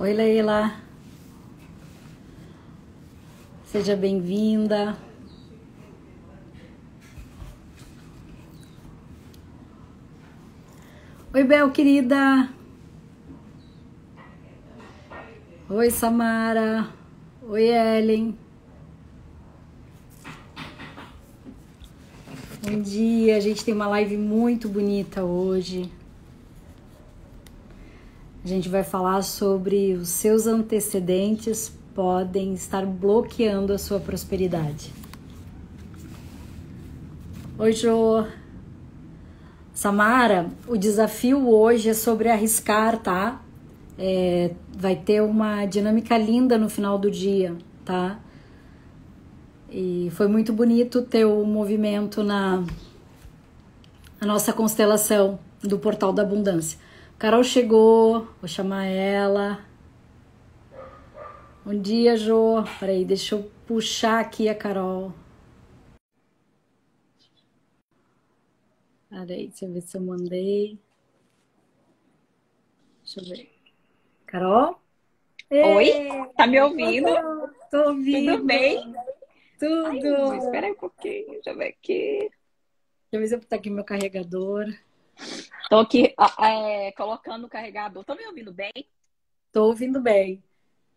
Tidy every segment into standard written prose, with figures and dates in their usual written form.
Oi, Leila, seja bem-vinda. Oi, Bel, querida. Oi, Samara. Oi, Ellen. Bom dia, a gente tem uma live muito bonita hoje. A gente vai falar sobre os seus antecedentes podem estar bloqueando a sua prosperidade. Oi, Jô. Samara, o desafio hoje é sobre arriscar, tá? Vai ter uma dinâmica linda no final do dia, tá? E foi muito bonito ter o movimento na nossa constelação do Portal da Abundância. Carol chegou, vou chamar ela. Bom dia, Jô. Peraí, deixa eu puxar aqui a Carol. Peraí, deixa eu ver se eu mandei. Deixa eu ver. Carol? Oi, Ei, tá me ouvindo? tô Tudo ouvindo. bem? Ai, Jesus, Tudo. espera aí um pouquinho, deixa eu ver aqui. Deixa eu ver se eu botar aqui meu carregador. Tô aqui colocando o carregador. Tô me ouvindo bem? Tô ouvindo bem.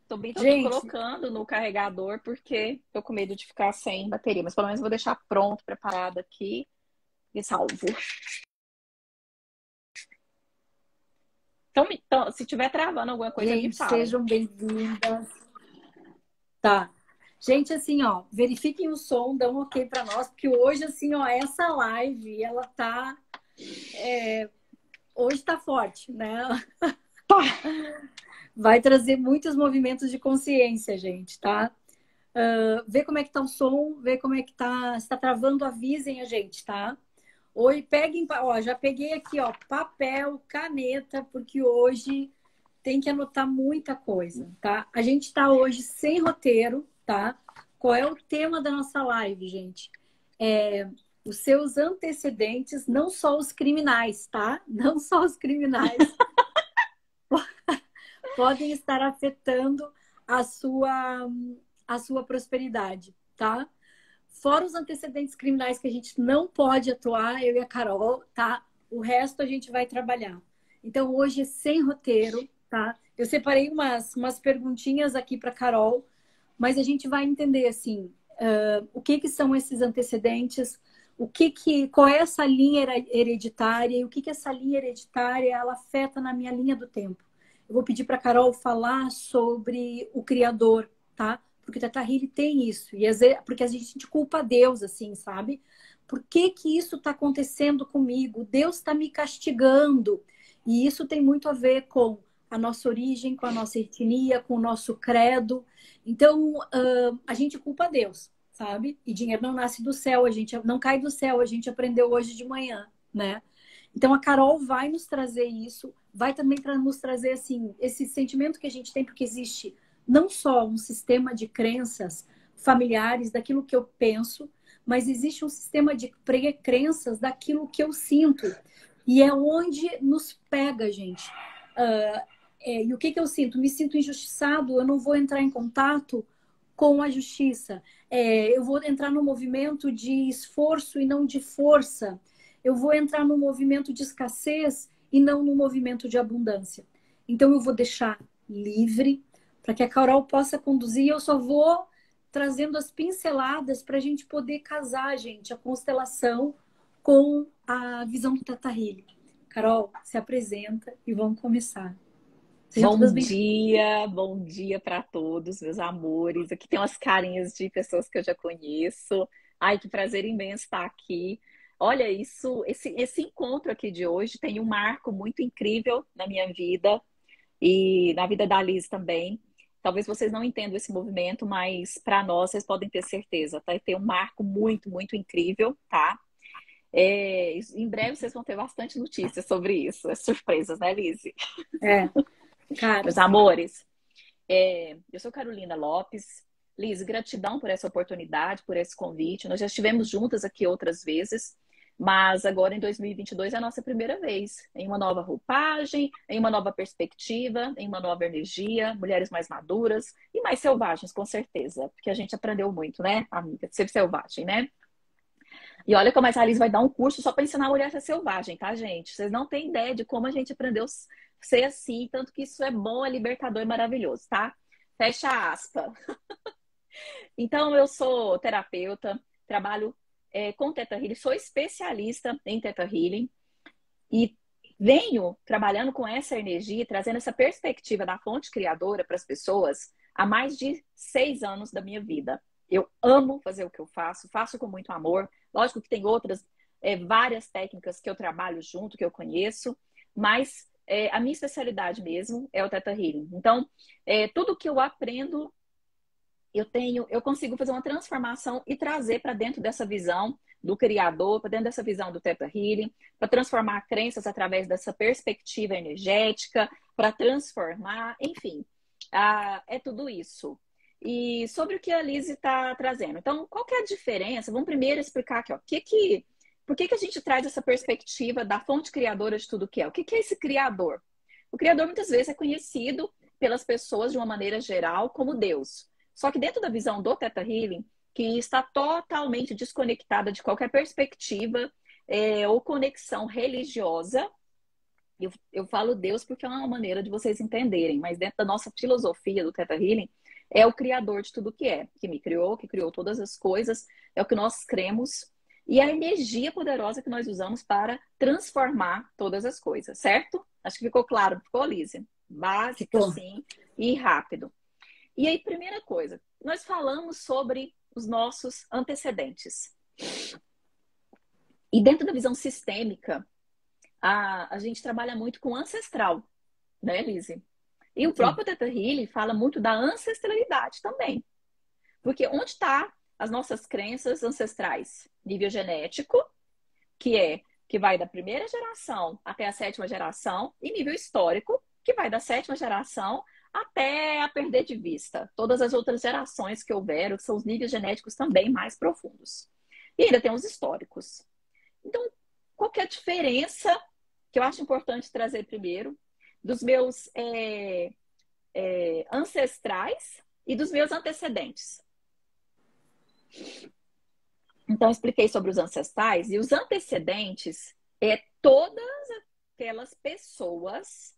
Tô aqui Gente, colocando no carregador porque tô com medo de ficar sem bateria, mas pelo menos vou deixar pronto, preparado aqui e salvo. Então, se tiver travando alguma coisa, me falem. sejam bem-vindas. Tá. Gente, assim, ó, verifiquem o som, dão um ok pra nós, porque hoje, assim, ó, essa live, ela tá. Hoje tá forte, né? Pá! Vai trazer muitos movimentos de consciência, gente, tá? Vê como é que tá o som, vê como é que tá. Se tá travando, avisem a gente, tá? Hoje, peguem, ó, já peguei aqui, ó, papel, caneta, porque hoje tem que anotar muita coisa, tá? A gente tá hoje sem roteiro, tá? Qual é o tema da nossa live, gente? Os seus antecedentes, não só os criminais, tá? Não só os criminais podem estar afetando a sua, a sua prosperidade, tá? Fora os antecedentes criminais que a gente não pode atuar, eu e a Carol, tá? O resto a gente vai trabalhar. Então, hoje é sem roteiro, tá? Eu separei umas perguntinhas aqui para Carol, mas a gente vai entender, assim, o que que são esses antecedentes, qual é essa linha hereditária e o que que essa linha hereditária ela afeta na minha linha do tempo. Eu vou pedir para Carol falar sobre o Criador, tá? Porque o Tata Healy tem isso. E às vezes, porque a gente culpa Deus, assim, sabe? Por que que isso está acontecendo comigo? Deus está me castigando. E isso tem muito a ver com a nossa origem, com a nossa etnia, com o nosso credo. Então, a gente culpa Deus, sabe? E dinheiro não nasce do céu, a gente não cai do céu, a gente aprendeu hoje de manhã, né? Então, a Carol vai nos trazer isso, vai também para nos trazer, assim, esse sentimento que a gente tem, porque existe não só um sistema de crenças familiares daquilo que eu penso, mas existe um sistema de crenças daquilo que eu sinto. E é onde nos pega, gente. E o que eu sinto? Me sinto injustiçado, eu não vou entrar em contato com a justiça. Eu vou entrar no movimento de esforço e não de força. Eu vou entrar no movimento de escassez e não no movimento de abundância. Então eu vou deixar livre para que a Carol possa conduzir. Eu só vou trazendo as pinceladas para a gente poder casar, gente, a constelação com a visão do Tata Healy. Carol, se apresenta e vamos começar. Sejam todas bem-vindas. Bom dia para todos, meus amores. Aqui tem umas carinhas de pessoas que eu já conheço. Ai, que prazer imenso estar aqui. Olha, esse encontro aqui de hoje tem um marco muito incrível na minha vida e na vida da Liz também. Talvez vocês não entendam esse movimento, mas para nós, vocês podem ter certeza, tá? Tem um marco muito, muito incrível, tá? Em breve vocês vão ter bastante notícias sobre isso, as surpresas, né, Liz? É, cara, Meus amores, eu sou Carolina Lopes. Liz, gratidão por essa oportunidade, por esse convite. Nós já estivemos juntas aqui outras vezes. Mas agora, em 2022, é a nossa primeira vez em uma nova roupagem, em uma nova perspectiva, em uma nova energia, mulheres mais maduras e mais selvagens, com certeza. Porque a gente aprendeu muito, né, amiga? Ser selvagem, né? E olha como a Alice vai dar um curso só para ensinar a mulher a ser selvagem, tá, gente? Vocês não têm ideia de como a gente aprendeu a ser assim, tanto que isso é bom, é libertador e maravilhoso, tá? Fecha aspas. Então, eu sou terapeuta, trabalho com Theta Healing, sou especialista em Theta Healing e venho trabalhando com essa energia, trazendo essa perspectiva da fonte criadora para as pessoas há mais de 6 anos da minha vida. Eu amo fazer o que eu faço, faço com muito amor. Lógico que tem outras, várias técnicas que eu trabalho junto, que eu conheço, mas a minha especialidade mesmo é o Theta Healing. Então, tudo que eu aprendo eu consigo fazer uma transformação e trazer para dentro dessa visão do Criador, para dentro dessa visão do Theta Healing, para transformar crenças através dessa perspectiva energética, para transformar, enfim, é tudo isso. E sobre o que a Liz está trazendo. Então, qual que é a diferença? Vamos primeiro explicar aqui, ó, por que a gente traz essa perspectiva da fonte criadora de tudo que é? O que é esse Criador? O Criador muitas vezes é conhecido pelas pessoas de uma maneira geral como Deus. Só que dentro da visão do Theta Healing, que está totalmente desconectada de qualquer perspectiva ou conexão religiosa, eu falo Deus porque é uma maneira de vocês entenderem, mas dentro da nossa filosofia do Theta Healing, é o criador de tudo que me criou, que criou todas as coisas, é o que nós cremos, e a energia poderosa que nós usamos para transformar todas as coisas, certo? Acho que ficou claro, ficou, Lízia? Básico, Ficou. sim, e rápido. E aí, primeira coisa, nós falamos sobre os nossos antecedentes. E dentro da visão sistêmica, a gente trabalha muito com ancestral, né, Lizzie? E o próprio Theta Healing fala muito da ancestralidade também. Porque onde está as nossas crenças ancestrais? Nível genético, que vai da primeira geração até a sétima geração, e nível histórico, que vai da sétima geração até a perder de vista todas as outras gerações que houveram, que são os níveis genéticos também mais profundos. E ainda tem os históricos. Então, qual que é a diferença que eu acho importante trazer primeiro dos meus ancestrais e dos meus antecedentes? Então, eu expliquei sobre os ancestrais e os antecedentes todas aquelas pessoas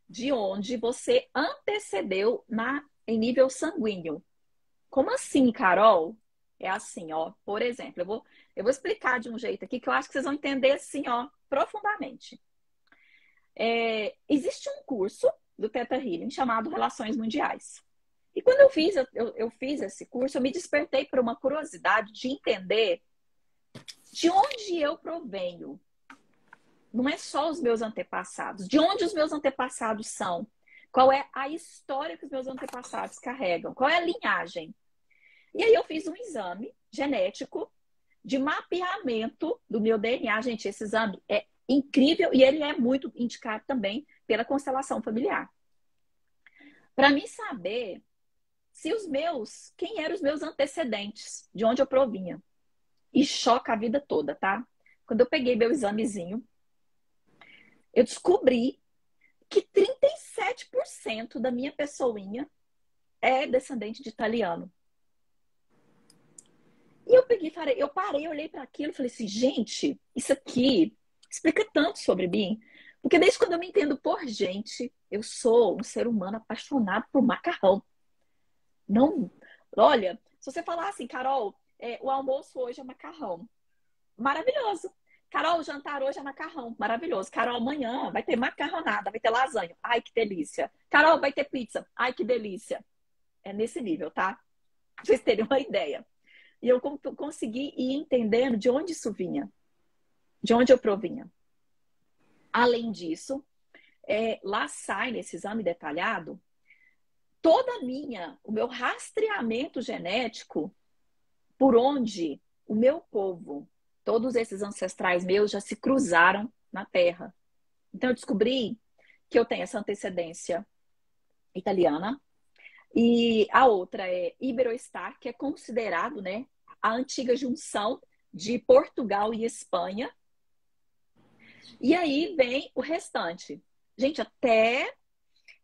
de onde você antecedeu em nível sanguíneo. Como assim, Carol? É assim, ó. Por exemplo, eu vou explicar de um jeito aqui que eu acho que vocês vão entender assim, ó, profundamente. Existe um curso do Theta Healing chamado Relações Mundiais. E quando eu fiz esse curso, eu me despertei por uma curiosidade de entender de onde eu provenho. Não é só os meus antepassados. De onde os meus antepassados são? Qual é a história que os meus antepassados carregam? Qual é a linhagem? E aí eu fiz um exame genético de mapeamento do meu DNA. Gente, esse exame é incrível e ele é muito indicado também pela constelação familiar. Para mim saber quem eram os meus antecedentes, de onde eu provinha. E choca a vida toda, tá? Quando eu peguei meu examezinho, eu descobri que 37% da minha pessoinha é descendente de italiano. E eu parei, olhei para aquilo e falei assim, gente, isso aqui explica tanto sobre mim. Porque desde quando eu me entendo por gente, eu sou um ser humano apaixonado por macarrão. Não, olha, se você falar assim, Carol, o almoço hoje é macarrão. Maravilhoso. Carol, o jantar hoje é macarrão. Maravilhoso. Carol, amanhã vai ter macarronada, vai ter lasanha. Ai, que delícia. Carol, vai ter pizza. Ai, que delícia. É nesse nível, tá? Pra vocês terem uma ideia. E eu consegui ir entendendo de onde isso vinha. De onde eu provinha. Além disso, lá sai nesse exame detalhado o meu rastreamento genético por onde o meu povo, todos esses ancestrais meus já se cruzaram na Terra. Então eu descobri que eu tenho essa antecedência italiana e a outra é Iberoestar, que é considerado, né, a antiga junção de Portugal e Espanha. E aí vem o restante. Gente, até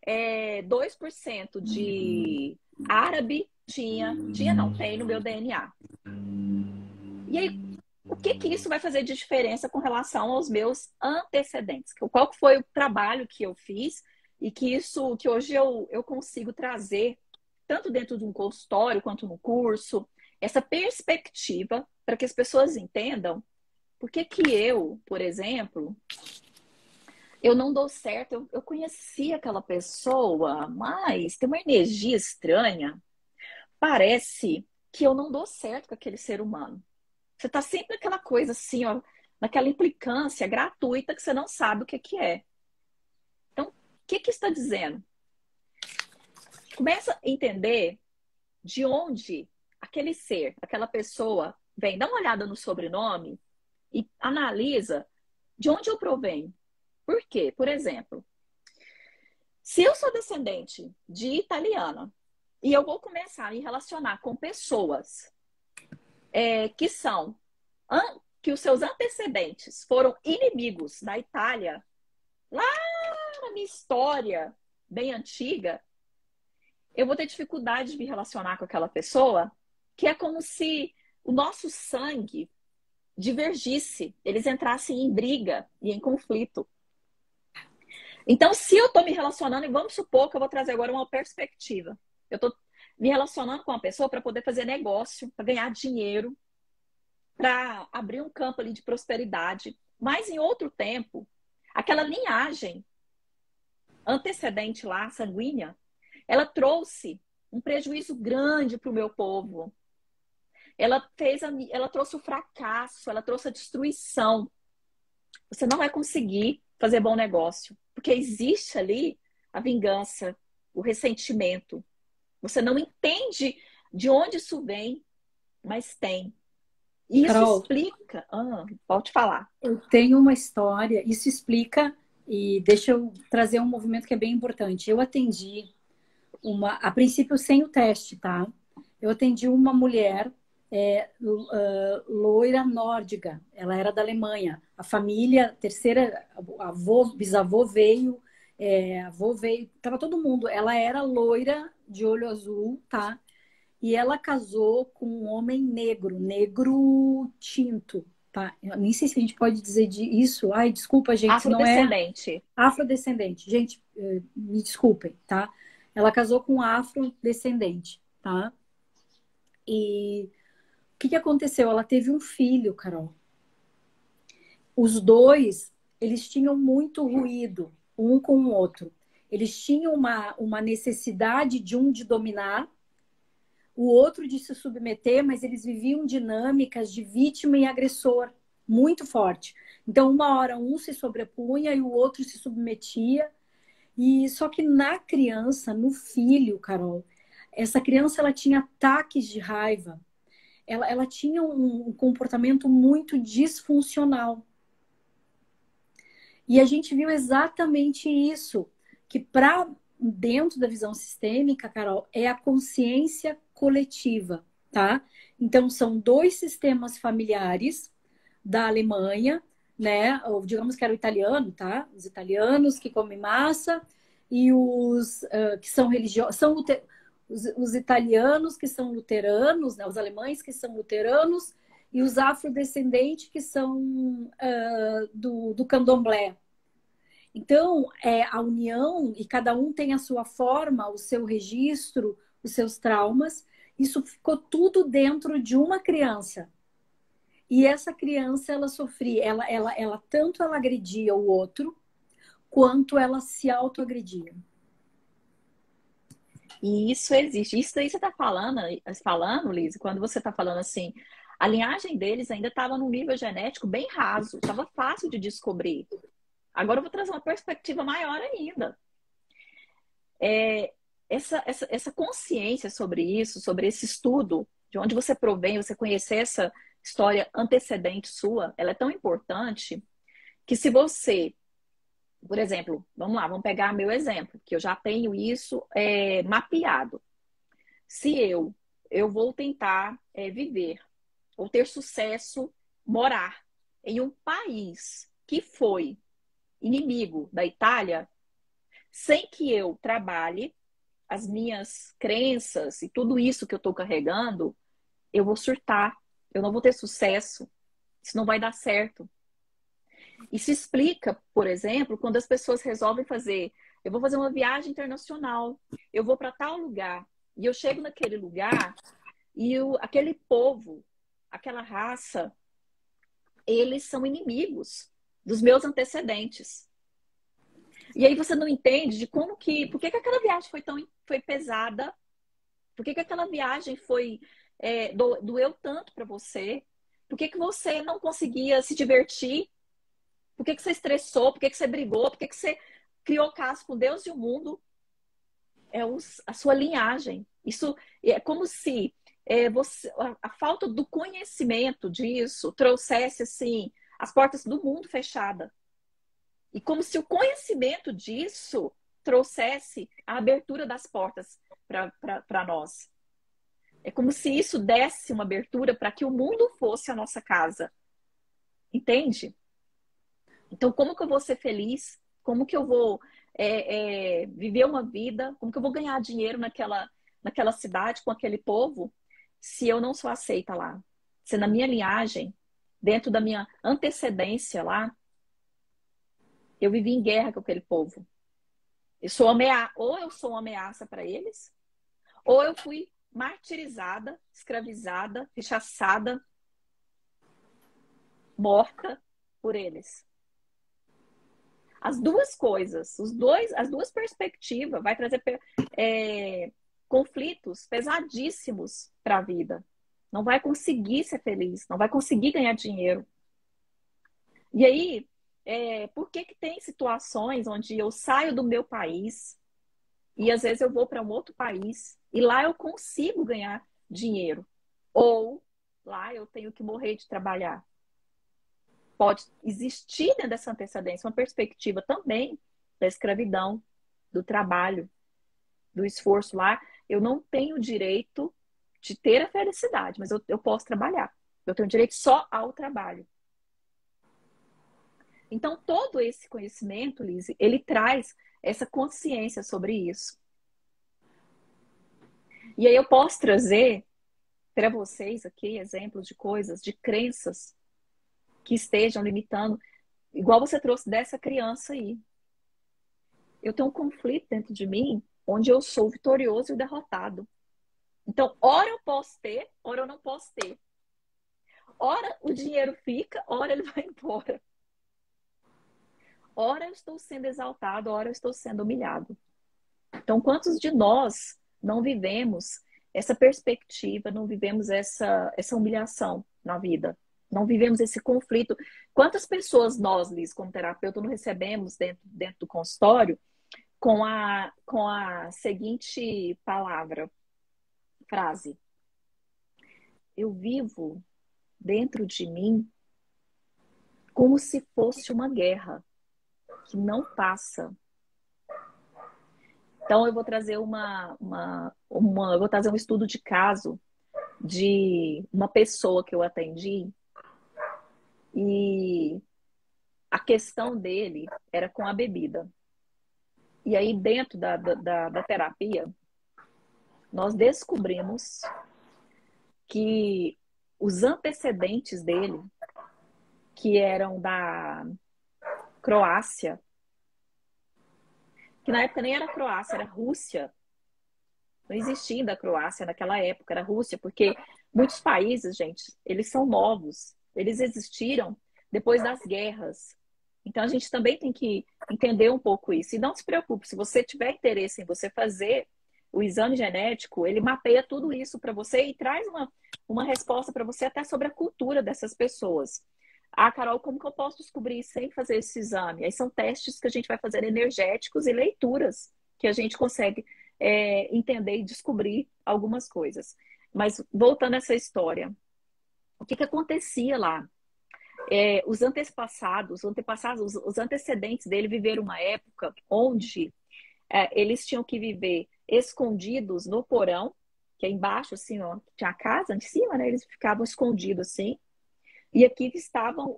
2% de árabe tinha não, tem no meu DNA. E aí, o que que isso vai fazer de diferença com relação aos meus antecedentes? Qual foi o trabalho que eu fiz e que hoje eu consigo trazer, tanto dentro de um consultório quanto no curso, essa perspectiva para que as pessoas entendam por que que eu, por exemplo, eu não dou certo. Eu conheci aquela pessoa, mas tem uma energia estranha. Parece que eu não dou certo com aquele ser humano. Você tá sempre naquela coisa assim, ó, naquela implicância gratuita que você não sabe o que que é. Então, o que que está dizendo? Começa a entender de onde aquele ser, aquela pessoa vem. Dá uma olhada no sobrenome e analisa de onde eu provenho. Por quê? Por exemplo, se eu sou descendente de italiana e eu vou começar a me relacionar com pessoas que são que os seus antecedentes foram inimigos da Itália, lá na minha história bem antiga, eu vou ter dificuldade de me relacionar com aquela pessoa, que é como se o nosso sangue divergisse, eles entrassem em briga e em conflito. Então, se eu estou me relacionando, e vamos supor que eu vou trazer agora uma perspectiva. Eu estou me relacionando com uma pessoa para poder fazer negócio, para ganhar dinheiro, para abrir um campo ali de prosperidade. Mas em outro tempo, aquela linhagem antecedente lá, sanguínea, ela trouxe um prejuízo grande para o meu povo. Ela trouxe o fracasso, ela trouxe a destruição. Você não vai conseguir fazer bom negócio, porque existe ali a vingança, o ressentimento. Você não entende de onde isso vem, mas tem. E isso Carol, explica. Pode falar. eu tenho uma história, isso explica, e deixa eu trazer um movimento que é bem importante. Eu atendi a princípio sem o teste, tá? Eu atendi uma mulher loira nórdica, ela era da Alemanha. A família, terceira, bisavô veio, avô veio, tava todo mundo. Ela era loira, de olho azul, tá? E ela casou com um homem negro, negro tinto, tá? Eu nem sei se a gente pode dizer isso. Ai, desculpa, gente, se não é Afrodescendente. afrodescendente. Gente, me desculpem, tá? Ela casou com um afrodescendente, tá? E o que que aconteceu? Ela teve um filho, Carol. Os dois, eles tinham muito ruído, um com o outro. Eles tinham uma necessidade de um de dominar, o outro de se submeter, mas eles viviam dinâmicas de vítima e agressor muito forte. Então, uma hora um se sobrepunha e o outro se submetia. E só que na criança, no filho, Carol, essa criança ela tinha ataques de raiva. Ela tinha um comportamento muito disfuncional. E a gente viu exatamente isso, que para dentro da visão sistêmica, Carol, é a consciência coletiva, tá? Então são dois sistemas familiares da Alemanha, né? Ou digamos que era o italiano, tá? Os italianos que comem massa e os que são religiosos, os italianos que são luteranos, né? Os alemães que são luteranos e os afrodescendentes que são do candomblé. Então, a união, e cada um tem a sua forma, o seu registro, os seus traumas, isso ficou tudo dentro de uma criança. E essa criança, ela sofria, tanto ela agredia o outro, quanto ela se autoagredia. E isso existe. Isso daí você está falando, Liz, quando você está falando assim, a linhagem deles ainda estava num nível genético bem raso, estava fácil de descobrir. Agora eu vou trazer uma perspectiva maior ainda. Essa consciência sobre isso, sobre esse estudo, de onde você provém, você conhecer essa história antecedente sua, ela é tão importante que se você, por exemplo, vamos lá, vamos pegar meu exemplo, que eu já tenho isso mapeado. Se eu vou tentar viver ou ter sucesso morar em um país que foi inimigo da Itália, sem que eu trabalhe as minhas crenças e tudo isso que eu estou carregando, eu vou surtar, eu não vou ter sucesso, isso não vai dar certo. Isso explica, por exemplo, quando as pessoas resolvem fazer, eu vou fazer uma viagem internacional, eu vou para tal lugar, e eu chego naquele lugar e aquele povo, aquela raça, eles são inimigos dos meus antecedentes. E aí você não entende de como que, por que que aquela viagem foi pesada, por que que aquela viagem doeu tanto para você, por que que você não conseguia se divertir, por que que você estressou, por que que você brigou, por que que você criou caso com Deus e o mundo. A sua linhagem. Isso é como se a falta do conhecimento disso trouxesse assim as portas do mundo fechada. E como se o conhecimento disso trouxesse a abertura das portas para nós. É como se isso desse uma abertura para que o mundo fosse a nossa casa. Entende? Então, como que eu vou ser feliz? Como que eu vou viver uma vida? Como que eu vou ganhar dinheiro naquela cidade com aquele povo se eu não sou aceita lá? Se na minha linhagem, dentro da minha antecedência lá, eu vivi em guerra com aquele povo. Ou eu sou uma ameaça para eles, ou eu fui martirizada, escravizada, rechaçada, morta por eles. As duas coisas, as duas perspectivas vai trazer conflitos pesadíssimos para a vida. Não vai conseguir ser feliz, não vai conseguir ganhar dinheiro. E aí, por que tem situações onde eu saio do meu país e às vezes eu vou para um outro país e lá eu consigo ganhar dinheiro? Ou lá eu tenho que morrer de trabalhar? Pode existir dentro dessa antecedência uma perspectiva também da escravidão, do trabalho, do esforço lá. Eu não tenho direito de ter a felicidade, mas eu posso trabalhar. Eu tenho direito só ao trabalho. Então, todo esse conhecimento, Liz, ele traz essa consciência sobre isso. E aí eu posso trazer para vocês aqui exemplos de coisas, de crenças que estejam limitando, igual você trouxe dessa criança aí. Eu tenho um conflito dentro de mim onde eu sou vitorioso e derrotado. Então, ora eu posso ter, ora eu não posso ter. Ora o dinheiro fica, ora ele vai embora. Ora eu estou sendo exaltado, ora eu estou sendo humilhado. Então, quantos de nós não vivemos essa perspectiva, não vivemos essa humilhação na vida? Não vivemos esse conflito. Quantas pessoas nós, Liz, como terapeuta, não recebemos dentro do consultório com a seguinte frase: eu vivo dentro de mim como se fosse uma guerra que não passa. Então eu vou trazer eu vou trazer um estudo de caso de uma pessoa que eu atendi e a questão dele era com a bebida. E aí dentro da terapia nós descobrimos que os antecedentes dele, que eram da Croácia, que na época nem era Croácia, era Rússia. Não existia ainda a Croácia naquela época, era Rússia, porque muitos países, gente, eles são novos. Eles existiram depois das guerras. Então a gente também tem que entender um pouco isso. E não se preocupe, se você tiver interesse em você fazer o exame genético, ele mapeia tudo isso para você e traz uma resposta para você até sobre a cultura dessas pessoas. Ah, Carol, como que eu posso descobrir sem fazer esse exame? Aí são testes que a gente vai fazer energéticos e leituras que a gente consegue entender e descobrir algumas coisas. Mas voltando a essa história, o que acontecia lá? Os antecedentes dele viveram uma época onde eles tinham que viver escondidos no porão, que é embaixo, assim, ó, tinha a casa em cima, né? Eles ficavam escondidos assim. E aqui estavam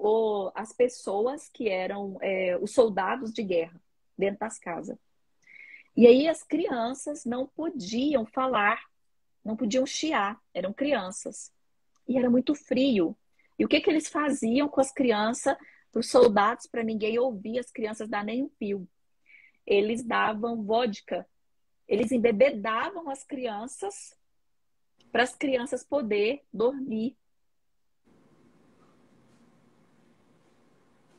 as pessoas que eram os soldados de guerra dentro das casas. E aí as crianças não podiam falar, não podiam chiar, eram crianças. E era muito frio. E o que que eles faziam com as crianças, para os soldados, para ninguém ouvir as crianças dar nem um pio? Eles davam vodka, eles embebedavam as crianças para as crianças poder dormir.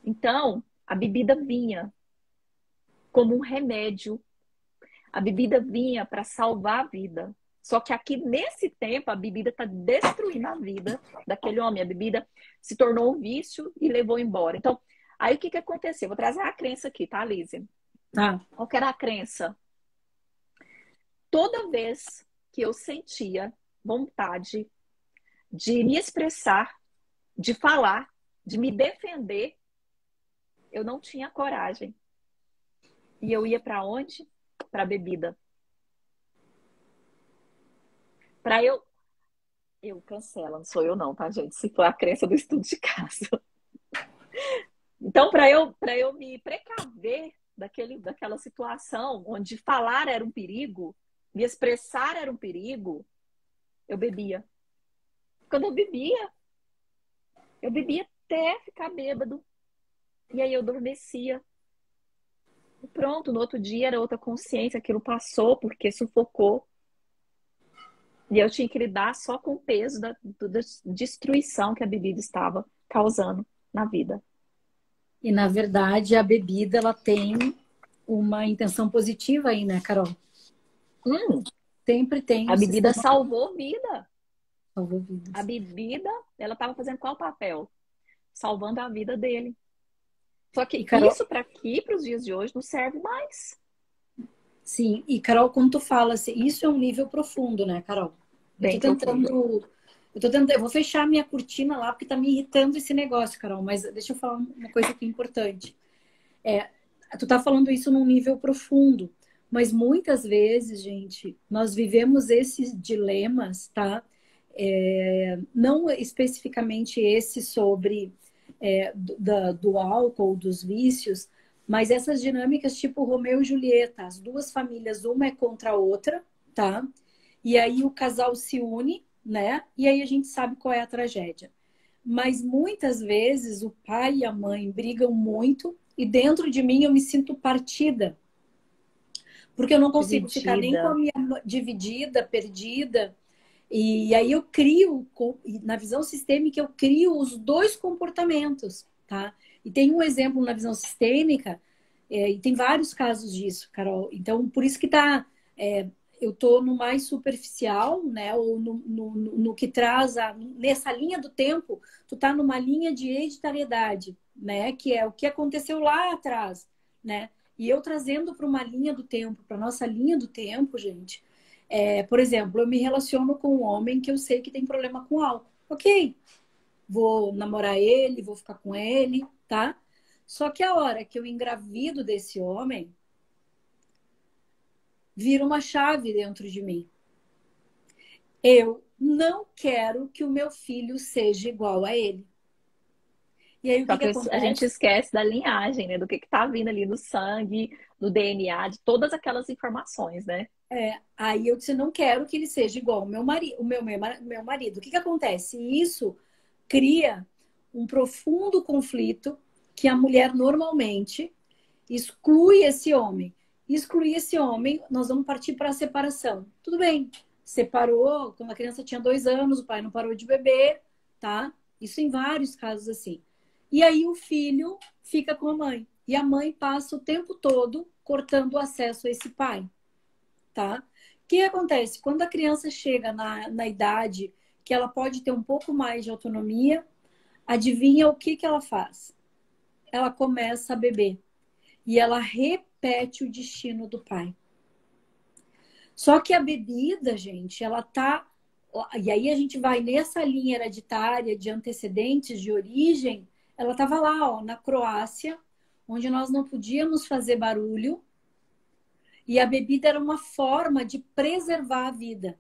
Então, a bebida vinha como um remédio. A bebida vinha para salvar a vida. Só que aqui, nesse tempo, a bebida está destruindo a vida daquele homem. A bebida se tornou um vício e levou embora. Então, aí o que que aconteceu? Vou trazer a crença aqui, tá, Lízia? Tá. Qual que era a crença? Toda vez que eu sentia vontade de me expressar, de falar, de me defender, eu não tinha coragem. E eu ia para onde? Para a bebida. Para eu cancelo, não sou eu não, tá, gente? Se for a crença do estudo de caso. Então, para eu me precaver daquela situação onde falar era um perigo, me expressar era um perigo, eu bebia. Quando eu bebia até ficar bêbado. E aí eu adormecia. E pronto, no outro dia era outra consciência, aquilo passou porque sufocou. E eu tinha que lidar só com o peso da destruição que a bebida estava causando na vida. E na verdade a bebida ela tem uma intenção positiva aí, né, Carol? Sempre tem A um bebida sistema salvou vida. salvou A vidas. bebida, ela estava fazendo qual papel? Salvando a vida dele. Só E que Carol, isso para aqui, para os dias de hoje, não serve mais. sim, e Carol, quando tu fala assim, isso é um nível profundo, né, Carol? Eu tô Bem profundo. tentando, eu vou fechar minha cortina lá porque tá me irritando esse negócio, Carol, mas deixa eu falar uma coisa aqui importante. Tu tá falando isso num nível profundo, mas muitas vezes, gente, nós vivemos esses dilemas, tá? Não especificamente esse sobre do álcool, dos vícios, mas essas dinâmicas tipo Romeu e Julieta, as duas famílias, uma é contra a outra, tá? E aí o casal se une, né? E aí a gente sabe qual é a tragédia. Mas muitas vezes o pai e a mãe brigam muito e dentro de mim eu me sinto partida, porque eu não consigo ficar nem com a Dividida. minha dividida, perdida. E aí eu crio, na visão sistêmica, eu crio os dois comportamentos, tá? E tem um exemplo na visão sistêmica, e tem vários casos disso, Carol. Então, por isso que eu tô no mais superficial, né? Ou no que traz nessa linha do tempo, tu tá numa linha de hereditariedade, né? Que é o que aconteceu lá atrás, né? E eu trazendo para uma linha do tempo, para nossa linha do tempo, gente. Por exemplo, eu me relaciono com um homem que eu sei que tem problema com álcool. Ok, vou namorar ele, vou ficar com ele, tá? Só que a hora que eu engravido desse homem, vira uma chave dentro de mim. Eu não quero que o meu filho seja igual a ele. E aí o Só que que que a gente acontece? esquece da linhagem, né? Do que tá vindo ali no sangue, no DNA, de todas aquelas informações, né? Aí eu disse, não quero que ele seja igual ao meu marido, meu marido. O que que acontece? Isso cria um profundo conflito que a mulher normalmente exclui esse homem. Excluir esse homem, nós vamos partir para a separação. Tudo bem, separou quando a criança tinha 2 anos, o pai não parou de beber, tá? Isso em vários casos assim. E aí o filho fica com a mãe. E a mãe passa o tempo todo cortando o acesso a esse pai, tá? O que acontece? Quando a criança chega na idade que ela pode ter um pouco mais de autonomia, adivinha o que ela faz? Ela começa a beber. E ela repete o destino do pai. Só que a bebida, gente, ela tá. E aí a gente vai nessa linha hereditária de antecedentes, de origem. Ela estava lá, ó, na Croácia, onde nós não podíamos fazer barulho. E a bebida era uma forma de preservar a vida.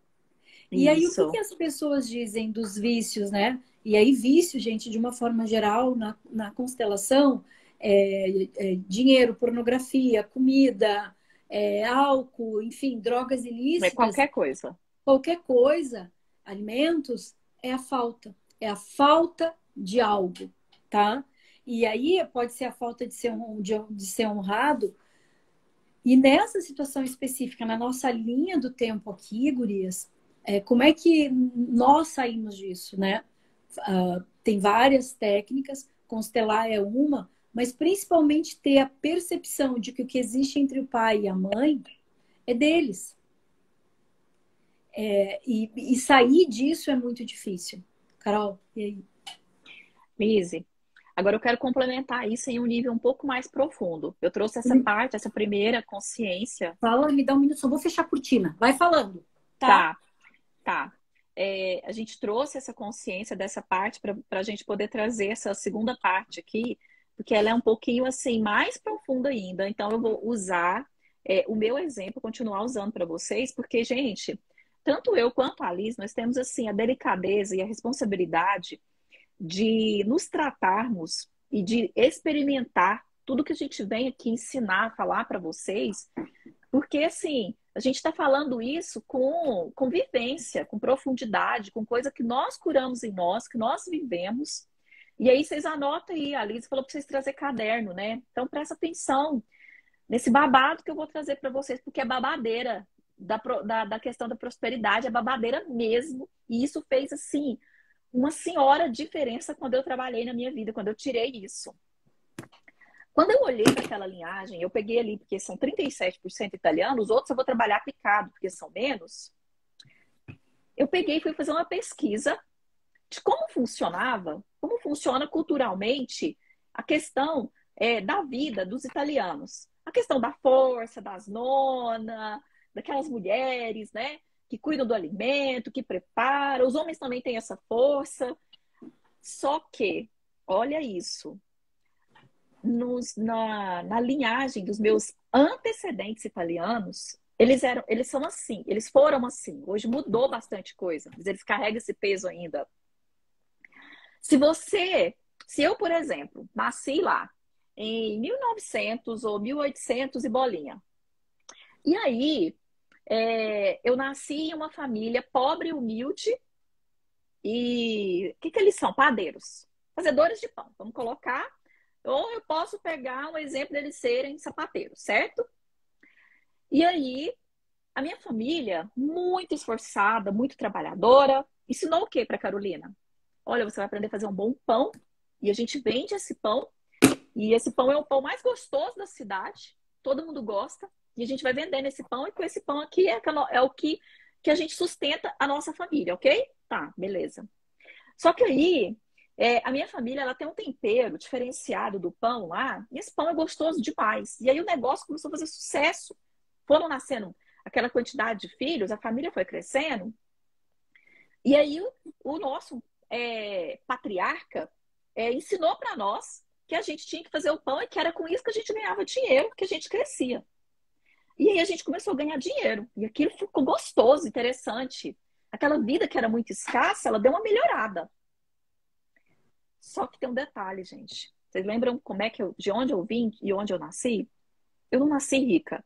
E aí, o que que Isso. as pessoas dizem dos vícios, né? E aí, vício, gente, de uma forma geral, na constelação, dinheiro, pornografia, comida, álcool, enfim, drogas É ilícitas, qualquer coisa. qualquer coisa, alimentos, é a falta. É a falta de algo, tá? E aí pode ser a falta de ser honrado. E nessa situação específica, na nossa linha do tempo aqui, gurias, como é que nós saímos disso, né? Tem várias técnicas, constelar é uma, mas principalmente ter a percepção de que o que existe entre o pai e a mãe é deles. E sair disso é muito difícil. Carol, e aí? Lise, agora eu quero complementar isso em um nível um pouco mais profundo. Eu trouxe essa parte, essa primeira consciência. Fala, me dá um minuto, só vou fechar a cortina. Vai falando, tá? Tá, tá. A gente trouxe essa consciência dessa parte para a gente poder trazer essa segunda parte aqui, porque ela é um pouquinho assim mais profunda ainda. Então eu vou usar o meu exemplo, continuar usando para vocês, porque, gente, tanto eu quanto a Liz, nós temos assim a delicadeza e a responsabilidade de nos tratarmos e de experimentar tudo que a gente vem aqui ensinar, falar para vocês, porque assim, a gente está falando isso com vivência, com profundidade, com coisa que nós curamos em nós, que nós vivemos. E aí vocês anotam aí, a Liz falou para vocês trazer caderno, né? Então presta atenção nesse babado que eu vou trazer para vocês, porque é babadeira da questão da prosperidade, é babadeira mesmo. E isso fez assim uma senhora diferença quando eu trabalhei na minha vida, quando eu tirei isso. Quando eu olhei para aquela linhagem, eu peguei ali, porque são 37% italiano, os outros eu vou trabalhar picado, porque são menos. Eu peguei e fui fazer uma pesquisa de como funcionava, como funciona culturalmente a questão da vida dos italianos. A questão da força, das nonas, daquelas mulheres, né? Que cuidam do alimento, que preparam. Os homens também têm essa força. Só que, olha isso, na linhagem dos meus antecedentes italianos, eles são assim, eles foram assim. Hoje mudou bastante coisa, mas eles carregam esse peso ainda. Se eu, por exemplo, nasci lá em 1900 ou 1800 e bolinha, e aí eu nasci em uma família pobre e humilde, e o que que eles são? Padeiros, fazedores de pão. Vamos colocar. Ou eu posso pegar um exemplo deles serem sapateiros, certo? E aí, a minha família, muito esforçada, muito trabalhadora, ensinou o que para Carolina? Olha, você vai aprender a fazer um bom pão e a gente vende esse pão. E esse pão é o pão mais gostoso da cidade, todo mundo gosta. E a gente vai vendendo esse pão e com esse pão aqui é o que a gente sustenta a nossa família, ok? Tá, beleza. Só que aí, a minha família ela tem um tempero diferenciado do pão lá, e esse pão é gostoso demais. E aí o negócio começou a fazer sucesso. Foram nascendo aquela quantidade de filhos, a família foi crescendo, e aí o nosso patriarca ensinou para nós que a gente tinha que fazer o pão e que era com isso que a gente ganhava dinheiro, que a gente crescia. E aí a gente começou a ganhar dinheiro. E aquilo ficou gostoso, interessante. Aquela vida que era muito escassa, ela deu uma melhorada. Só que tem um detalhe, gente. Vocês lembram de onde eu vim e onde eu nasci? Eu não nasci rica.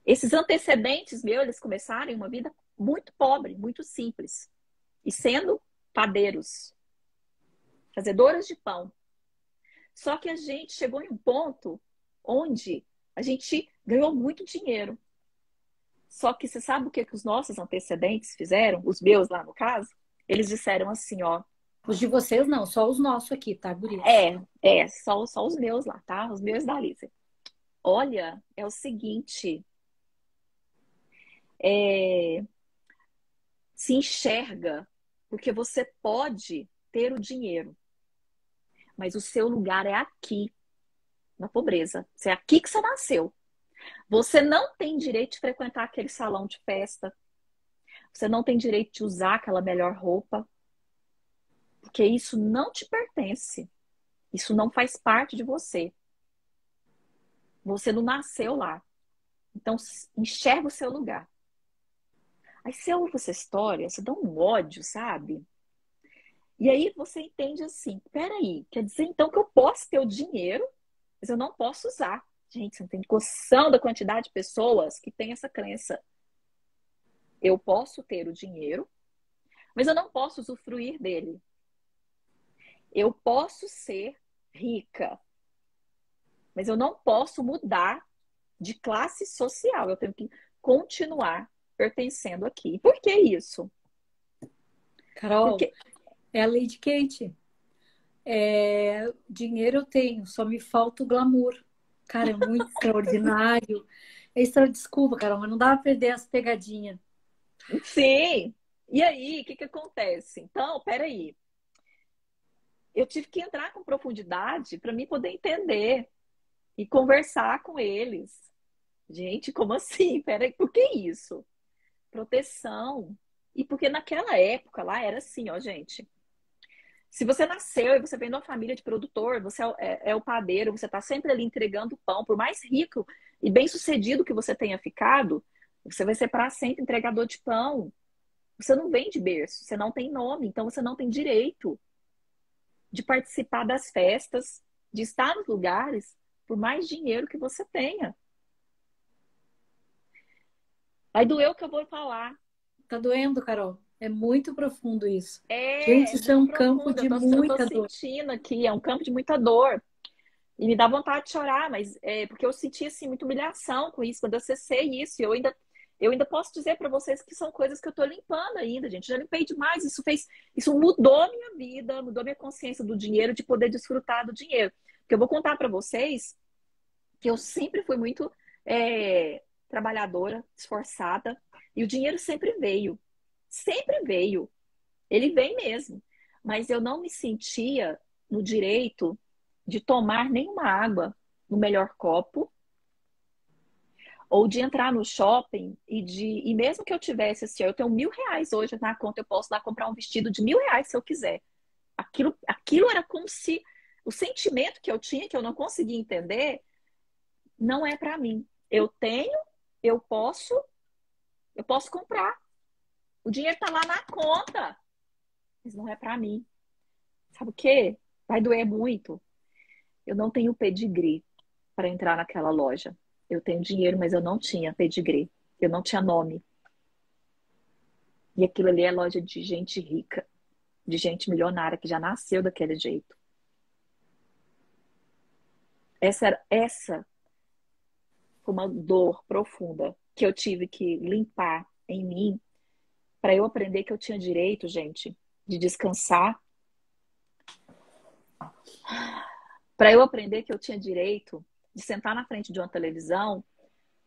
Esses antecedentes meus, eles começaram uma vida muito pobre, muito simples. E sendo padeiros, fazedoras de pão. Só que a gente chegou em um ponto onde a gente ganhou muito dinheiro. Só que você sabe o que os nossos antecedentes fizeram? Os meus lá no caso? Eles disseram assim, ó. Os de vocês não, só os nossos aqui, tá, gurias? Só os meus lá, tá? Os meus da Alice. Olha, é o seguinte, se enxerga, porque você pode ter o dinheiro, mas o seu lugar é aqui, na pobreza. É aqui que você nasceu. Você não tem direito de frequentar aquele salão de festa. Você não tem direito de usar aquela melhor roupa, porque isso não te pertence. Isso não faz parte de você. Você não nasceu lá. Então, enxerga o seu lugar. Aí você ouve essa história, você dá um ódio, sabe? E aí você entende assim, peraí, quer dizer então que eu posso ter o dinheiro, mas eu não posso usar. Gente, você não tem noção da quantidade de pessoas que tem essa crença. Eu posso ter o dinheiro, mas eu não posso usufruir dele. Eu posso ser rica, mas eu não posso mudar de classe social. Eu tenho que continuar pertencendo aqui. Por que isso? Carol, Porque, é a lei de Kate. Dinheiro eu tenho, só me falta o glamour. Cara, é muito extraordinário. Desculpa, Carol, mas não dá pra perder as pegadinhas. sim. E aí, o que que acontece? Então, peraí. Eu tive que entrar com profundidade para mim poder entender e conversar com eles. Gente, como assim? Peraí, por que isso? Proteção. E porque naquela época lá era assim, ó, gente. Se você nasceu e você vem de uma família de produtor, você é o padeiro, você está sempre ali entregando pão, por mais rico e bem-sucedido que você tenha ficado, você vai ser para sempre entregador de pão. Você não vem de berço, você não tem nome, então você não tem direito de participar das festas, de estar nos lugares, por mais dinheiro que você tenha. Vai doer o que eu vou falar. Tá doendo, Carol? É muito profundo isso. É Gente, isso é muito um campo profundo. de Eu tô muita dor. sentindo aqui, é um campo de muita dor. E me dá vontade de chorar, mas é porque eu senti assim, muita humilhação com isso, quando eu acessei isso. E eu ainda posso dizer para vocês que são coisas que eu tô limpando ainda, gente. Já limpei demais. Isso mudou minha vida, mudou minha consciência do dinheiro, de poder desfrutar do dinheiro. Porque eu vou contar para vocês que eu sempre fui muito trabalhadora, esforçada, e o dinheiro sempre veio. Sempre veio. Ele vem mesmo. Mas eu não me sentia no direito de tomar nenhuma água no melhor copo, ou de entrar no shopping e mesmo que eu tivesse assim, eu tenho R$ 1.000 hoje na conta, eu posso lá comprar um vestido de R$ 1.000 se eu quiser. Aquilo era como se o sentimento que eu tinha, que eu não conseguia entender, não é para mim. Eu tenho, eu posso, eu posso comprar. O dinheiro tá lá na conta, mas não é para mim. Sabe o quê? Vai doer muito. Eu não tenho pedigree para entrar naquela loja. Eu tenho dinheiro, mas eu não tinha pedigree. Eu não tinha nome. E aquilo ali é loja de gente rica, de gente milionária que já nasceu daquele jeito. Essa foi uma dor profunda que eu tive que limpar em mim para eu aprender que eu tinha direito, gente, de descansar, para eu aprender que eu tinha direito de sentar na frente de uma televisão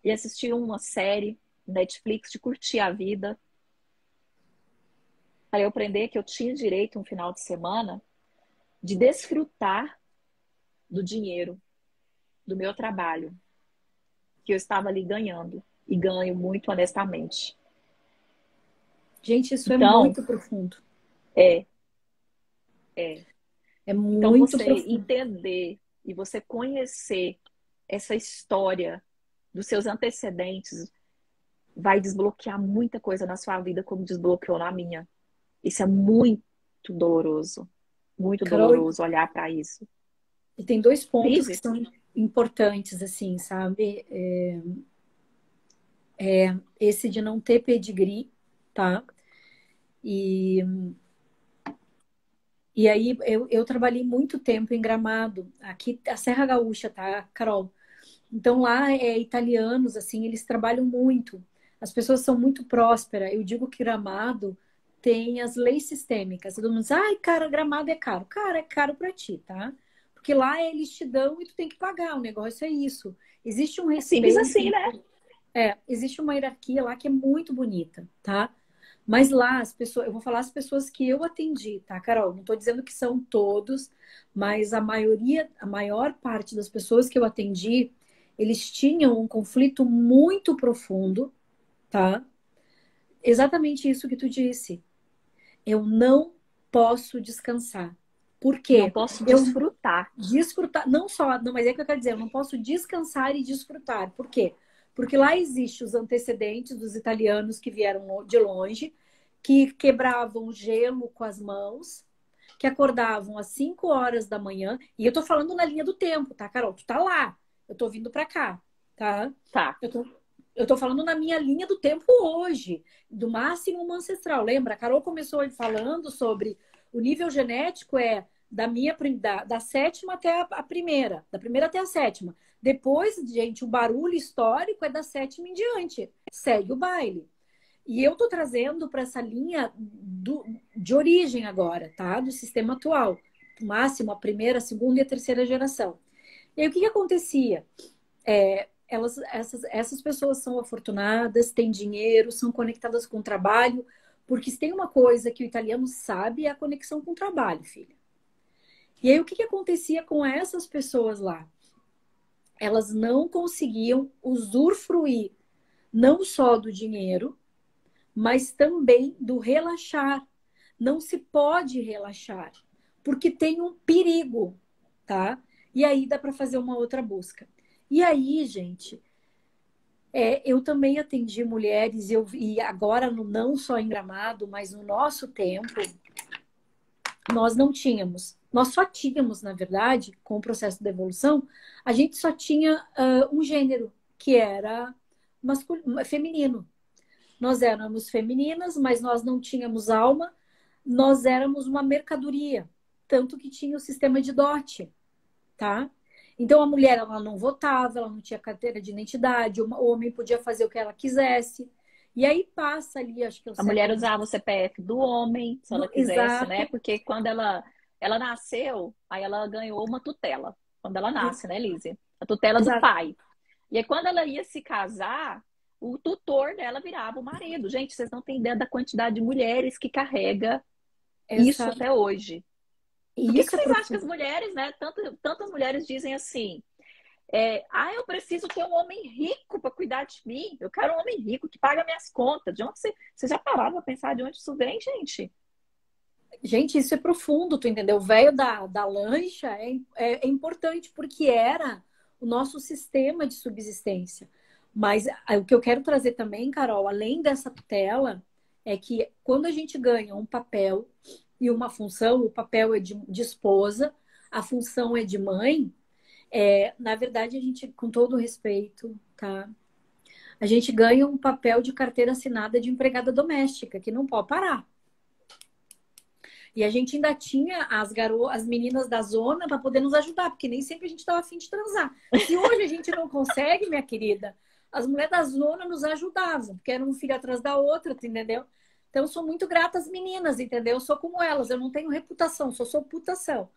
e assistir uma série Netflix, de curtir a vida, para eu aprender que eu tinha direito um final de semana de desfrutar do dinheiro, do meu trabalho, que eu estava ali ganhando e ganho muito honestamente. Gente, isso é Então, muito profundo. é, é. É Então muito você profundo. entender e você conhecer essa história dos seus antecedentes vai desbloquear muita coisa na sua vida, como desbloqueou na minha. Isso é muito Carol, doloroso olhar para isso. e tem dois pontos que Vive? são importantes, assim, sabe? Esse de não ter pedigree, tá? E, e aí eu trabalhei muito tempo em Gramado, aqui a Serra Gaúcha, tá, Carol? Então lá italianos, assim, eles trabalham muito. As pessoas são muito prósperas. Eu digo que Gramado tem as leis sistêmicas. Todo mundo diz, ai, cara, Gramado é caro. Cara, é caro para ti, tá? Porque lá eles te dão e tu tem que pagar. O negócio é isso. Existe um É simples respeito, assim, né? existe uma hierarquia lá que é muito bonita, tá? Mas lá as pessoas, eu vou falar as pessoas que eu atendi, tá, Carol? Não estou dizendo que são todos, mas a maioria, a maior parte das pessoas que eu atendi, eles tinham um conflito muito profundo, tá? Exatamente isso que tu disse. Eu não posso descansar. Por Não quê? posso Eu desfrutar. desfrutar, não só, não, mas é que eu quero dizer, eu não posso descansar e desfrutar. Por quê? Porque lá existem os antecedentes dos italianos que vieram de longe, que quebravam gelo com as mãos, que acordavam às 5 horas da manhã. E eu tô falando na linha do tempo, tá, Carol? Tu tá lá. Eu tô vindo pra cá, tá? Tá. Eu tô falando na minha linha do tempo hoje, do máximo ancestral. Lembra? A Carol começou falando sobre o nível genético da sétima até a primeira, da primeira até a sétima. Depois, gente, o barulho histórico é da sétima em diante. Segue o baile. E eu tô trazendo para essa linha de origem agora, tá? Do sistema atual. O máximo, a primeira, a segunda e a terceira geração. E aí, o que que acontecia? Essas pessoas são afortunadas, têm dinheiro, são conectadas com o trabalho, porque se tem uma coisa que o italiano sabe é a conexão com o trabalho, filha. E aí, o que que acontecia com essas pessoas lá? Elas não conseguiam usufruir não só do dinheiro, mas também do relaxar. Não se pode relaxar, porque tem um perigo, tá? E aí dá para fazer uma outra busca. E aí, gente, eu também atendi mulheres, e agora não só em Gramado, mas no nosso tempo, nós não tínhamos. Nós só tínhamos, na verdade, com o processo da evolução, a gente só tinha um gênero, que era feminino. Nós éramos femininas, mas nós não tínhamos alma, nós éramos uma mercadoria, tanto que tinha o sistema de dote, tá? Então a mulher ela não votava, ela não tinha carteira de identidade, o homem podia fazer o que ela quisesse. E aí passa ali, acho que é o A mulher século usava o CPF do homem, se ela quisesse, né? Exato. Porque quando ela nasceu, aí ela ganhou uma tutela. Quando ela nasce, né, Lizzie? A tutela do Exato. pai. E aí, quando ela ia se casar, o tutor dela virava o marido. Gente, vocês não têm ideia da quantidade de mulheres que carrega isso Exato. até hoje. Por E que que isso é vocês acham que as profundo. mulheres, né? Tantas mulheres dizem assim: eu preciso ter um homem rico para cuidar de mim. Eu quero um homem rico que paga minhas contas. De onde você já parava para pensar de onde isso vem, gente? Gente, isso é profundo, tu entendeu? O velho da lancha é importante porque era o nosso sistema de subsistência. Mas o que eu quero trazer também, Carol, além dessa tutela, é que quando a gente ganha um papel e uma função, o papel é de esposa, a função é de mãe, na verdade, a gente, com todo respeito, tá? A gente ganha um papel de carteira assinada de empregada doméstica, que não pode parar. E a gente ainda tinha as meninas da zona para poder nos ajudar, porque nem sempre a gente estava afim de transar. Se hoje a gente não consegue, minha querida, as mulheres da zona nos ajudavam, porque era um filho atrás da outra, tu entendeu? Então, eu sou muito grata às meninas, entendeu? Eu sou como elas, eu não tenho reputação, sou putação.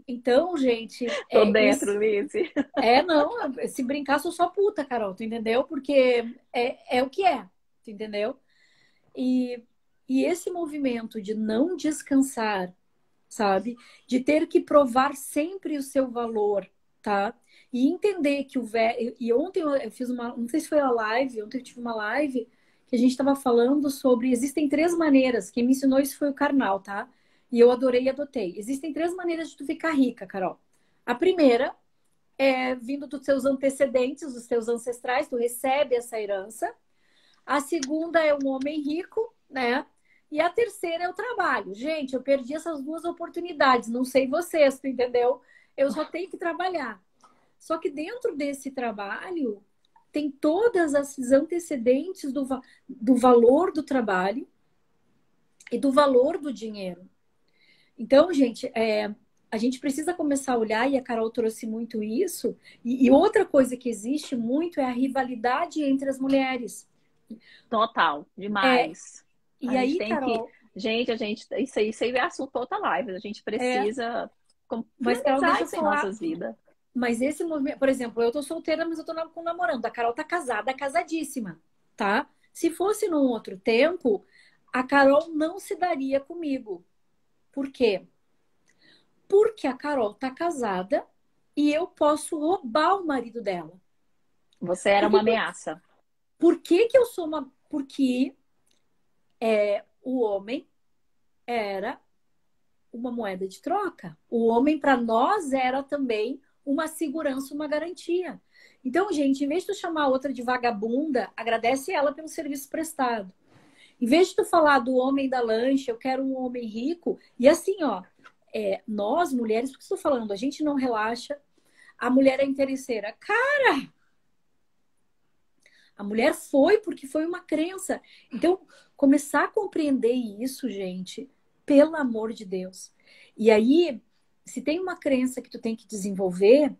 Então, gente, Tô dentro, Lizzie. não, se brincar, sou só puta, Carol, tu entendeu? Porque é o que é, tu entendeu? E, e esse movimento de não descansar, sabe? De ter que provar sempre o seu valor, tá? E entender que o velho. E ontem eu fiz uma. Não sei se foi a live, ontem eu tive uma live que a gente estava falando sobre. Existem três maneiras. Quem me ensinou isso foi o Karnal, tá? E eu adorei e adotei. Existem três maneiras de tu ficar rica, Carol. A primeira é vindo dos seus antecedentes, dos seus ancestrais, tu recebe essa herança. A segunda é um homem rico, né? E a terceira é o trabalho. Gente, eu perdi essas duas oportunidades. Não sei vocês, tu entendeu? Eu só tenho que trabalhar. Só que dentro desse trabalho tem todas esses antecedentes do valor do trabalho e do valor do dinheiro. Então, gente, a gente precisa começar a olhar, e a Carol trouxe muito isso. E outra coisa que existe muito é a rivalidade entre as mulheres. Total, demais. E A gente aí, tem que. Carol, Isso aí é assunto para outra live. A gente precisa mas Carol, deixa finalizar eu isso em falar. nossas vidas. Mas esse movimento, por exemplo, eu tô solteira, mas eu tô com um namorando. A Carol tá casada, casadíssima, tá? Se fosse num outro tempo, a Carol não se daria comigo. Por quê? Porque a Carol tá casada e eu posso roubar o marido dela. Você era Por uma que que eu, ameaça. por que que eu sou uma... Porque o homem era uma moeda de troca. O homem, para nós, era também uma segurança, uma garantia. Então, gente, em vez de tu chamar a outra de vagabunda, agradece ela pelo serviço prestado. Em vez de tu falar do homem da lancha, eu quero um homem rico. E assim, ó, nós mulheres, por que estou falando? A gente não relaxa. A mulher é interesseira. Cara, a mulher foi porque foi uma crença. Então, começar a compreender isso, gente, pelo amor de Deus. E aí, se tem uma crença que tu tem que desenvolver,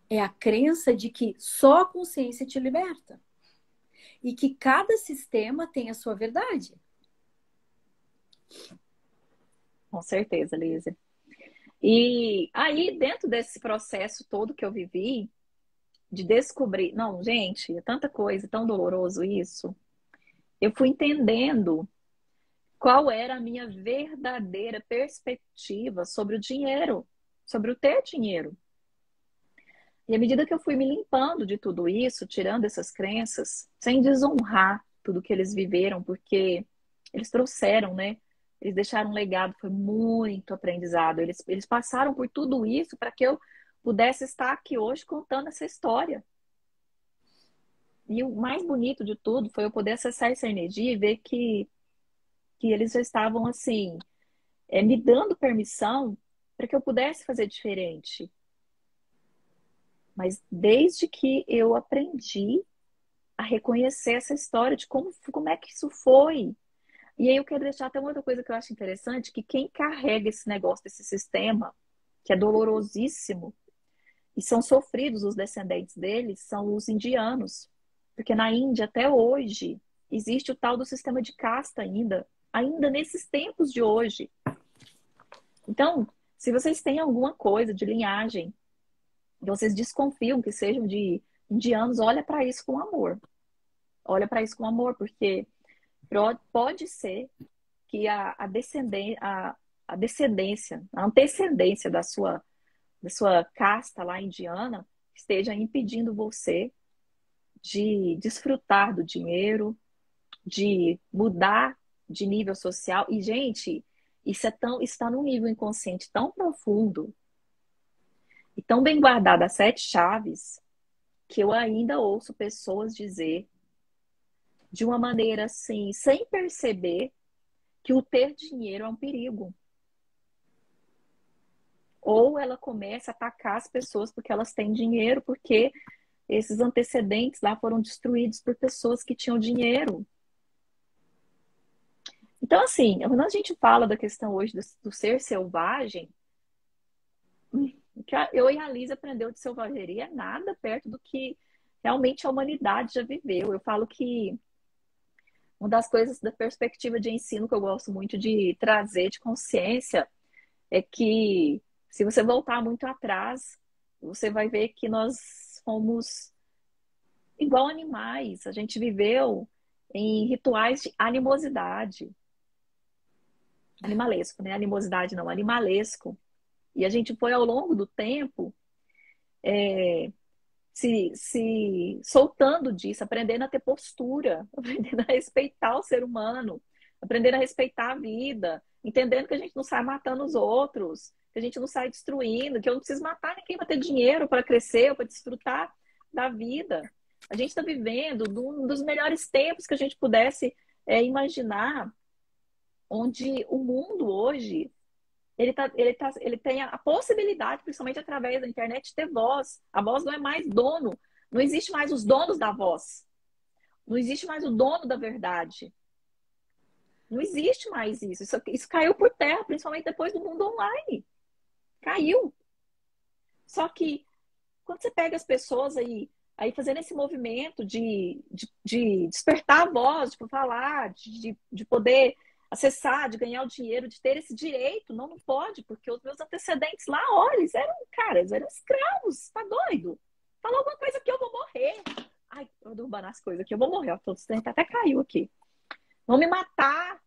é a crença de que só a consciência te liberta. E que cada sistema tem a sua verdade. Com certeza, Lise. E aí, dentro desse processo todo que eu vivi, de descobrir, não, gente, é tanta coisa, tão doloroso isso. Eu fui entendendo qual era a minha verdadeira perspectiva sobre o dinheiro, sobre o ter dinheiro. E à medida que eu fui me limpando de tudo isso, tirando essas crenças, sem desonrar tudo que eles viveram, porque eles trouxeram, né? Eles deixaram um legado, foi muito aprendizado. Eles passaram por tudo isso para que eu pudesse estar aqui hoje contando essa história. E o mais bonito de tudo foi eu poder acessar essa energia e ver que eles já estavam, assim, me dando permissão para que eu pudesse fazer diferente. Mas desde que eu aprendi a reconhecer essa história de como é que isso foi. E aí eu quero deixar até uma outra coisa que eu acho interessante, que quem carrega esse negócio desse sistema, que é dolorosíssimo, e são sofridos os descendentes deles, são os indianos. Porque na Índia, até hoje, existe o tal do sistema de casta ainda nesses tempos de hoje. Então, se vocês têm alguma coisa de linhagem, que vocês desconfiam que sejam de indianos, olha para isso com amor. Olha para isso com amor, porque pode ser que a descendência, a antecedência da sua casta lá indiana esteja impedindo você de desfrutar do dinheiro, de mudar de nível social. E, gente, está num nível inconsciente tão profundo e tão bem guardado as 7 chaves que eu ainda ouço pessoas dizer de uma maneira assim, sem perceber, que o ter dinheiro é um perigo. Ou ela começa a atacar as pessoas porque elas têm dinheiro, porque esses antecedentes lá foram destruídos por pessoas que tinham dinheiro. Então, assim, quando a gente fala da questão hoje do ser selvagem, o que eu e a Lisa aprendeu de selvageria é nada perto do que realmente a humanidade já viveu. Eu falo que uma das coisas da perspectiva de ensino que eu gosto muito de trazer de consciência é que se você voltar muito atrás, você vai ver que nós fomos igual animais. A gente viveu em rituais de animosidade. Animalesco, né? Animosidade não, animalesco. E a gente foi ao longo do tempo se soltando disso, aprendendo a ter postura, aprendendo a respeitar o ser humano, aprendendo a respeitar a vida, entendendo que a gente não sai matando os outros, que a gente não sai destruindo, que eu não preciso matar ninguém para ter dinheiro, para crescer, para desfrutar da vida. A gente está vivendo um dos melhores tempos que a gente pudesse imaginar, onde o mundo hoje ele tem a possibilidade, principalmente através da internet, de ter voz. A voz não é mais dono. Não existe mais os donos da voz. Não existe mais o dono da verdade. Não existe mais isso. Isso caiu por terra, principalmente depois do mundo online. Caiu. Só que quando você pega as pessoas aí fazendo esse movimento de despertar a voz, de falar, de poder acessar, de ganhar o dinheiro, de ter esse direito, não pode, porque os meus antecedentes lá, olha, eles eram escravos, tá doido? Falou alguma coisa que eu vou morrer. Ai, eu vou derrubar as coisas aqui, eu vou morrer, ó, até caiu aqui. Vão me matar.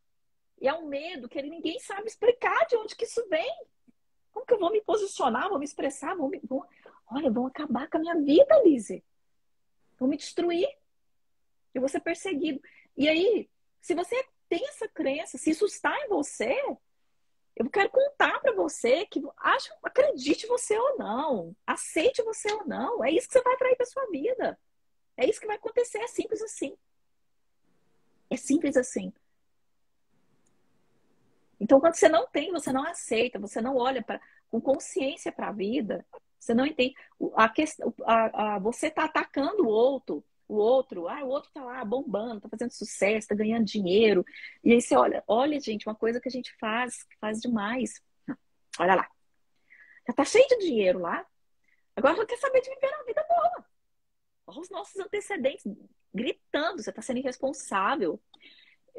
E é um medo que ninguém sabe explicar de onde que isso vem. Como que eu vou me posicionar, vou me expressar, olha, vão acabar com a minha vida, Lise. Vão me destruir. Eu vou ser perseguido. E aí, se você tem essa crença, se isso está em você, Eu quero contar para você que acredite você ou não, aceite você ou não, é isso que você vai atrair para sua vida. É isso que vai acontecer, é simples assim. É simples assim. Então, quando você não tem, você não aceita, você não olha com consciência para a vida, você não entende. Você está atacando o outro está lá bombando, está fazendo sucesso, está ganhando dinheiro. E aí você olha, gente, uma coisa que a gente faz, que faz demais. Olha lá, já está cheio de dinheiro lá, agora já quer saber de viver uma vida boa. Olha os nossos antecedentes gritando, você está sendo irresponsável.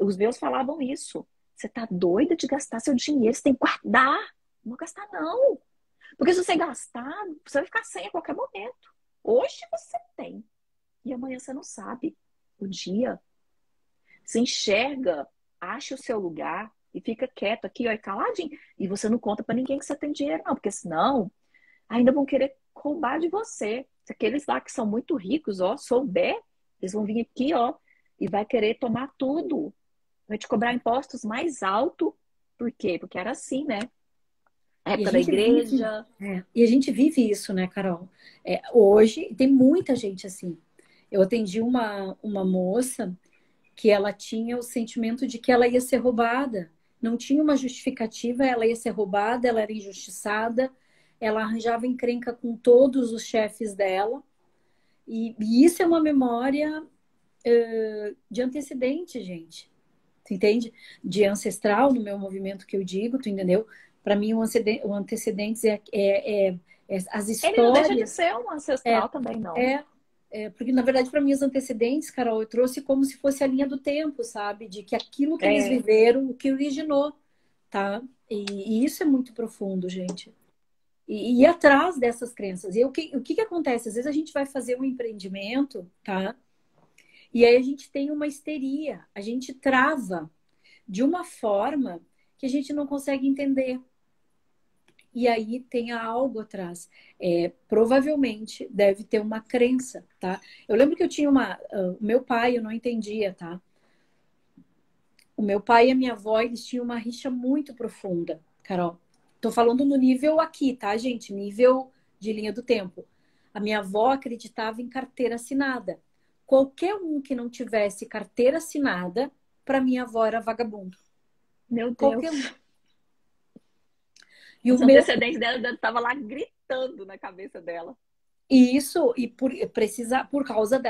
Os meus falavam isso. Você tá doida de gastar seu dinheiro, você tem que guardar. Não vou gastar, não. Porque se você gastar, você vai ficar sem a qualquer momento. Hoje você tem. E amanhã você não sabe. O dia. Se enxerga, acha o seu lugar e fica quieto aqui, ó, e caladinho. E você não conta pra ninguém que você tem dinheiro, não. Porque senão, ainda vão querer roubar de você. Se aqueles lá que são muito ricos, ó, souber, eles vão vir aqui, ó, e vai querer tomar tudo. Vai te cobrar impostos mais alto. Por qué? Porque era assim, né? A E a época da gente vive, igreja. e a gente vive isso, né, Carol? Hoje tem muita gente assim. Eu atendi uma moça que ela tinha o sentimento de que ela ia ser roubada. Não tinha uma justificativa, ela ia ser roubada, ela era injustiçada, ela arranjava encrenca com todos os chefes dela. E isso é uma memória de antecedente, gente. Tu entende? De ancestral, no meu movimento que eu digo, tu entendeu? Para mim, o antecedentes as Ele não deixa de histórias. ser um É, ancestral também, não. é, porque, na verdade, para mim, os antecedentes, Carol, eu trouxe como se fosse a linha do tempo, sabe? De que aquilo que eles É, viveram, o que originou, tá? E isso é muito profundo, gente. E ir atrás dessas crenças. E o que acontece? Às vezes a gente vai fazer um empreendimento, tá? E aí a gente tem uma histeria, a gente trava de uma forma que a gente não consegue entender. E aí tem algo atrás. Provavelmente deve ter uma crença, tá? Eu lembro que eu tinha o meu pai, eu não entendia, tá? O meu pai e a minha avó, eles tinham uma rixa muito profunda, Carol. Tô falando no nível aqui, tá, gente? Nível de linha do tempo. A minha avó acreditava em carteira assinada. Qualquer um que não tivesse carteira assinada, para minha avó era vagabundo. meu Qualquer um. Deus. E o Os meu antecedentes dela estavam lá gritando na cabeça dela. E isso, por causa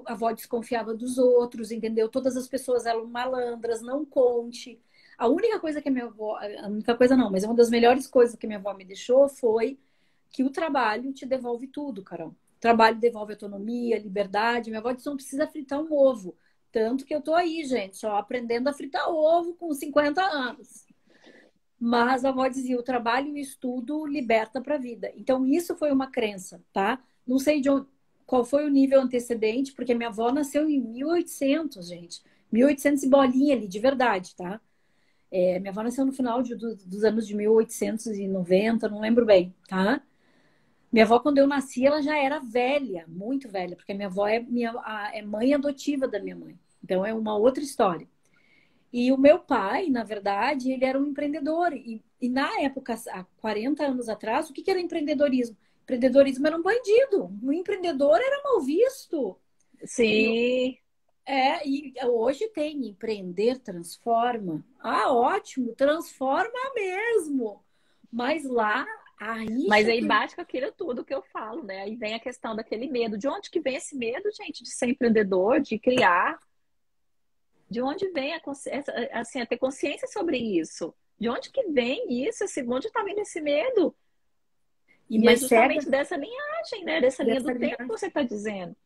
a avó desconfiava dos outros, entendeu? Todas as pessoas eram malandras, não conte. A única coisa que a única coisa não, mas uma das melhores coisas que minha avó me deixou foi que o trabalho te devolve tudo, Carol. O trabalho devolve autonomia, liberdade. Minha avó disse, não precisa fritar um ovo. Tanto que eu tô aí, gente, só aprendendo a fritar ovo com 50 anos. Mas a avó dizia, o trabalho e o estudo liberta para a vida. Então, isso foi uma crença, tá? Não sei qual foi o nível antecedente, porque minha avó nasceu em 1800, gente. 1800 e bolinha ali, de verdade, tá? Minha avó nasceu no final dos anos de 1890, não lembro bem, tá? Minha avó, quando eu nasci, ela já era velha, muito velha, porque minha avó é mãe adotiva da minha mãe. Então, é uma outra história. E o meu pai, na verdade, ele era um empreendedor. E na época, há 40 anos atrás, o que era empreendedorismo? Empreendedorismo era um bandido. O empreendedor era mal visto. E, Sim, e hoje tem empreender transforma. Ah, ótimo, transforma mesmo. Mas lá, a mas rixa aí que. bate com aquilo tudo que eu falo, né? Aí vem a questão daquele medo. De onde que vem esse medo, gente, de ser empreendedor, de criar? De onde vem assim, a ter consciência sobre isso? De onde que vem isso? Onde está vindo esse medo? E E é mais cega justamente dessa linhagem, né? Dessa linha do dessa tempo que linhagem. você está dizendo.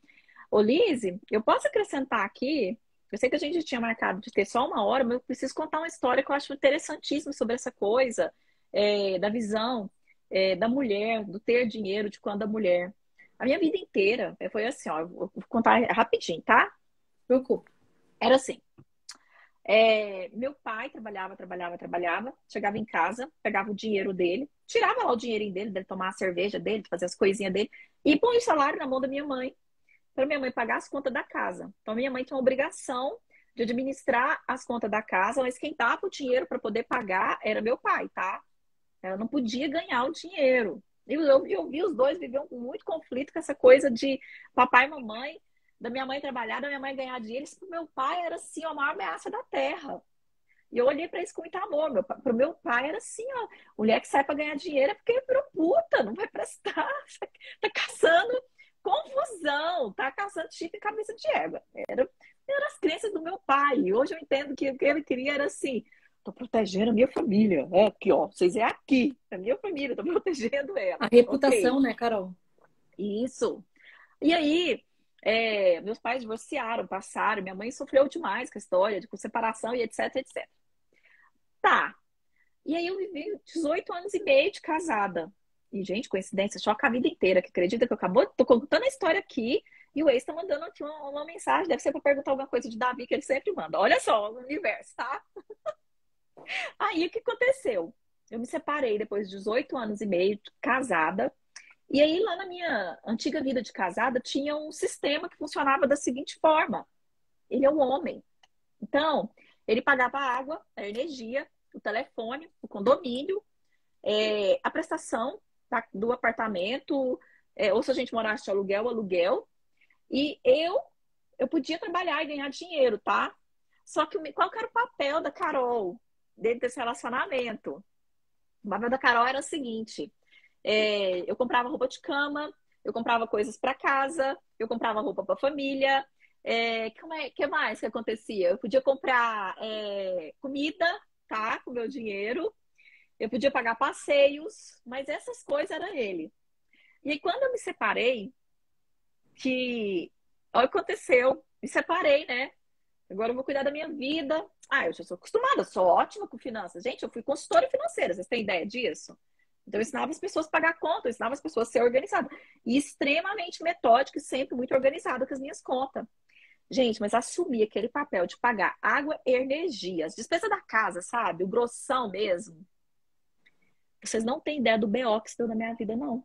Ô, Lise, eu posso acrescentar aqui? Eu sei que a gente tinha marcado de ter só uma hora, mas eu preciso contar uma história que eu acho interessantíssima sobre essa coisa, da visão, da mulher, do ter dinheiro de quando a mulher. A minha vida inteira foi assim, ó, eu vou contar rapidinho, tá? Preocupa. Era assim. Meu pai trabalhava, chegava em casa, pegava o dinheiro dele, tirava lá o dinheirinho dele tomar a cerveja dele, fazer as coisinhas dele, e põe o salário na mão da minha mãe, para minha mãe pagar as contas da casa. Então, minha mãe tinha uma obrigação de administrar as contas da casa, mas quem dava o dinheiro para poder pagar era meu pai, tá? Ela não podia ganhar o dinheiro. Eu vi os dois viviam com muito conflito com essa coisa de papai e mamãe, da minha mãe trabalhar, da minha mãe ganhar dinheiro. Isso pro meu pai era assim, a maior ameaça da terra. E eu olhei para isso com muito amor. Pro meu pai era assim, ó, mulher que sai para ganhar dinheiro é porque virou puta, não vai prestar, tá caçando confusão, tá caçando chifre e cabeça de égua. Eram as crenças do meu pai. E hoje eu entendo que o que ele queria era assim, tô protegendo a minha família. É aqui, ó, vocês é aqui, a minha família, tô protegendo A ela. reputação, Ok, né, Carol? isso. E aí, meus pais divorciaram, passaram, minha mãe sofreu demais com a história, com separação e etc, etc. Tá. E aí eu vivi 18 anos e meio de casada. E, gente, coincidência, choca a vida inteira, que acredita que eu tô contando a história aqui e o ex tá mandando aqui uma mensagem, deve ser para perguntar alguma coisa de Davi, que ele sempre manda. Olha só, o universo, tá? Aí o que aconteceu? Eu me separei depois de 18 anos e meio de casada. E aí, lá na minha antiga vida de casada, tinha um sistema que funcionava da seguinte forma: ele é um homem. Então, ele pagava a água, a energia, o telefone, o condomínio, a prestação do apartamento, ou se a gente morasse de aluguel, aluguel. E eu podia trabalhar e ganhar dinheiro, tá? Só que qual que era o papel da Carol dentro desse relacionamento? O papel da Carol era o seguinte: eu comprava roupa de cama, eu comprava coisas para casa, eu comprava roupa para família. Que mais que acontecia? Eu podia comprar comida, tá? Com meu dinheiro. Eu podia pagar passeios, mas essas coisas era ele. E aí, quando eu me separei, que olha o que aconteceu, me separei, né? Agora eu vou cuidar da minha vida. Eu já sou acostumada, sou ótima com finanças. Gente, eu fui consultora financeira, vocês têm ideia disso? Então, eu ensinava as pessoas a pagar conta, eu ensinava as pessoas a ser organizadas. E extremamente metódica e sempre muito organizada com as minhas contas. Gente, mas assumir aquele papel de pagar água e energia, as despesas da casa, sabe? O grossão mesmo. Vocês não têm ideia do BO que isso deu na minha vida, não.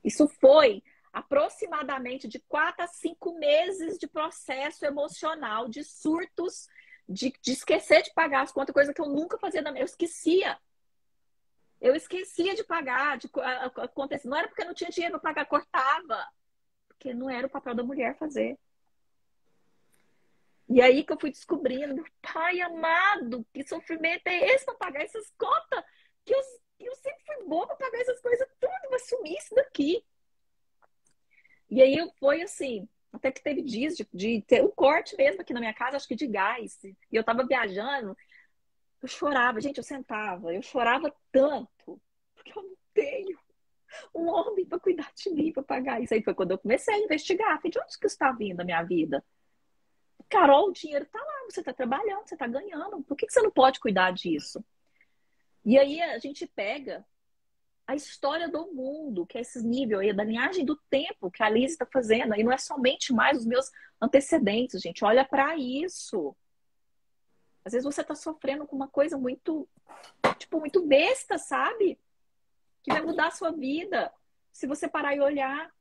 Isso foi aproximadamente de 4 a 5 meses de processo emocional, de surtos, de esquecer de pagar as contas, coisa que eu nunca fazia na minha. Eu esquecia de pagar, acontecer. Não era porque não tinha dinheiro para pagar, cortava. Porque não era o papel da mulher fazer. E aí que eu fui descobrindo, pai amado, que sofrimento é esse para pagar essas contas? Que eu sempre fui boa para pagar essas coisas tudo, vou assumir isso daqui. E aí foi assim, até que teve dias de ter um corte mesmo aqui na minha casa, acho que de gás. E eu tava viajando, eu chorava, gente, eu sentava, eu chorava tanto, porque eu não tenho um homem para cuidar de mim, para pagar isso. Aí foi quando eu comecei a investigar, falei, de onde que isso está vindo na minha vida? Carol, o dinheiro tá lá, você tá trabalhando, você tá ganhando, por que você não pode cuidar disso? E aí a gente pega a história do mundo, que é esses níveis aí, da linhagem do tempo que a Liz está fazendo. E não é somente mais os meus antecedentes, gente. Olha para isso. Às vezes você está sofrendo com uma coisa muito, tipo, muito besta, sabe? Que vai mudar a sua vida. Se você parar e olhar,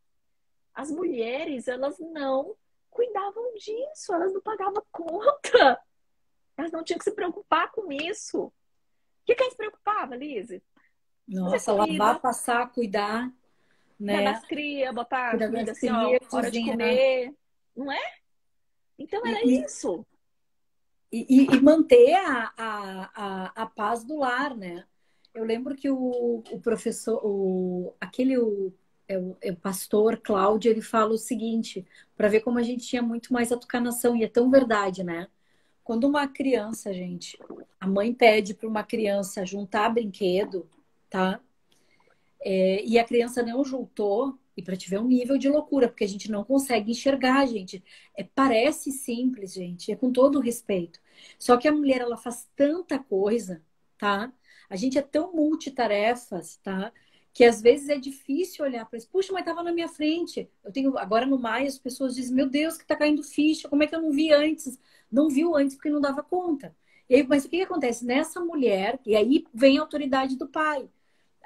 as mulheres, elas não cuidavam disso, elas não pagavam conta. Elas não tinham que se preocupar com isso. O que elas se preocupavam, Liz? Nossa, lavar, passar, cuidar, Cuidar né? das crias, botar Cuidar comida das assim, ó, crias, hora de cozinhar. comer. Não é? Então era E, isso. e manter a paz do lar, né? Eu lembro que o professor, o pastor Cláudio, ele fala o seguinte, para ver como a gente tinha muito mais atucanação, e é tão verdade, né? Quando uma criança, gente, a mãe pede para uma criança juntar brinquedo, tá? E a criança não juntou, e para te ver um nível de loucura, porque a gente não consegue enxergar, gente. Parece simples, gente, é com todo o respeito. Só que a mulher, ela faz tanta coisa, tá? A gente é tão multitarefas, tá? Que às vezes é difícil olhar para isso. Puxa, mas estava na minha frente. Eu tenho agora no maio as pessoas dizem: "Meu Deus, que está caindo ficha. Como é que eu não vi antes?" Não viu antes porque não dava conta. E aí, mas o que acontece nessa mulher? E aí vem a autoridade do pai.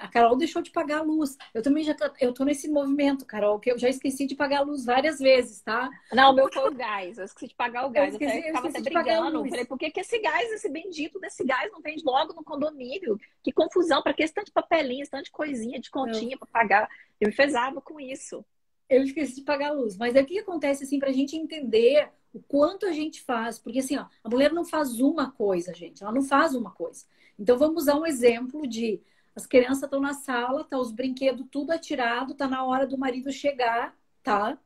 A Carol deixou de pagar a luz. Eu também eu tô nesse movimento, Carol, que eu já esqueci de pagar a luz várias vezes, tá? Não, o meu foi o gás. Eu esqueci de pagar o gás. Eu até, Eu tava até esqueci de pagar a brigando. luz. Falei, por que que esse gás, esse bendito desse gás não vende logo no condomínio? Que confusão, para que esse tanto de papelinho, esse tanto de coisinha, de Não, continha para pagar? Eu me fezava com isso. eu esqueci de pagar a luz. Mas é o que acontece, assim, pra gente entender o quanto a gente faz. Porque, assim, ó, a mulher não faz uma coisa, gente. Ela não faz uma coisa. Então, vamos usar um exemplo de... As crianças estão na sala, tá os brinquedos tudo atirado, tá na hora do marido chegar, tá?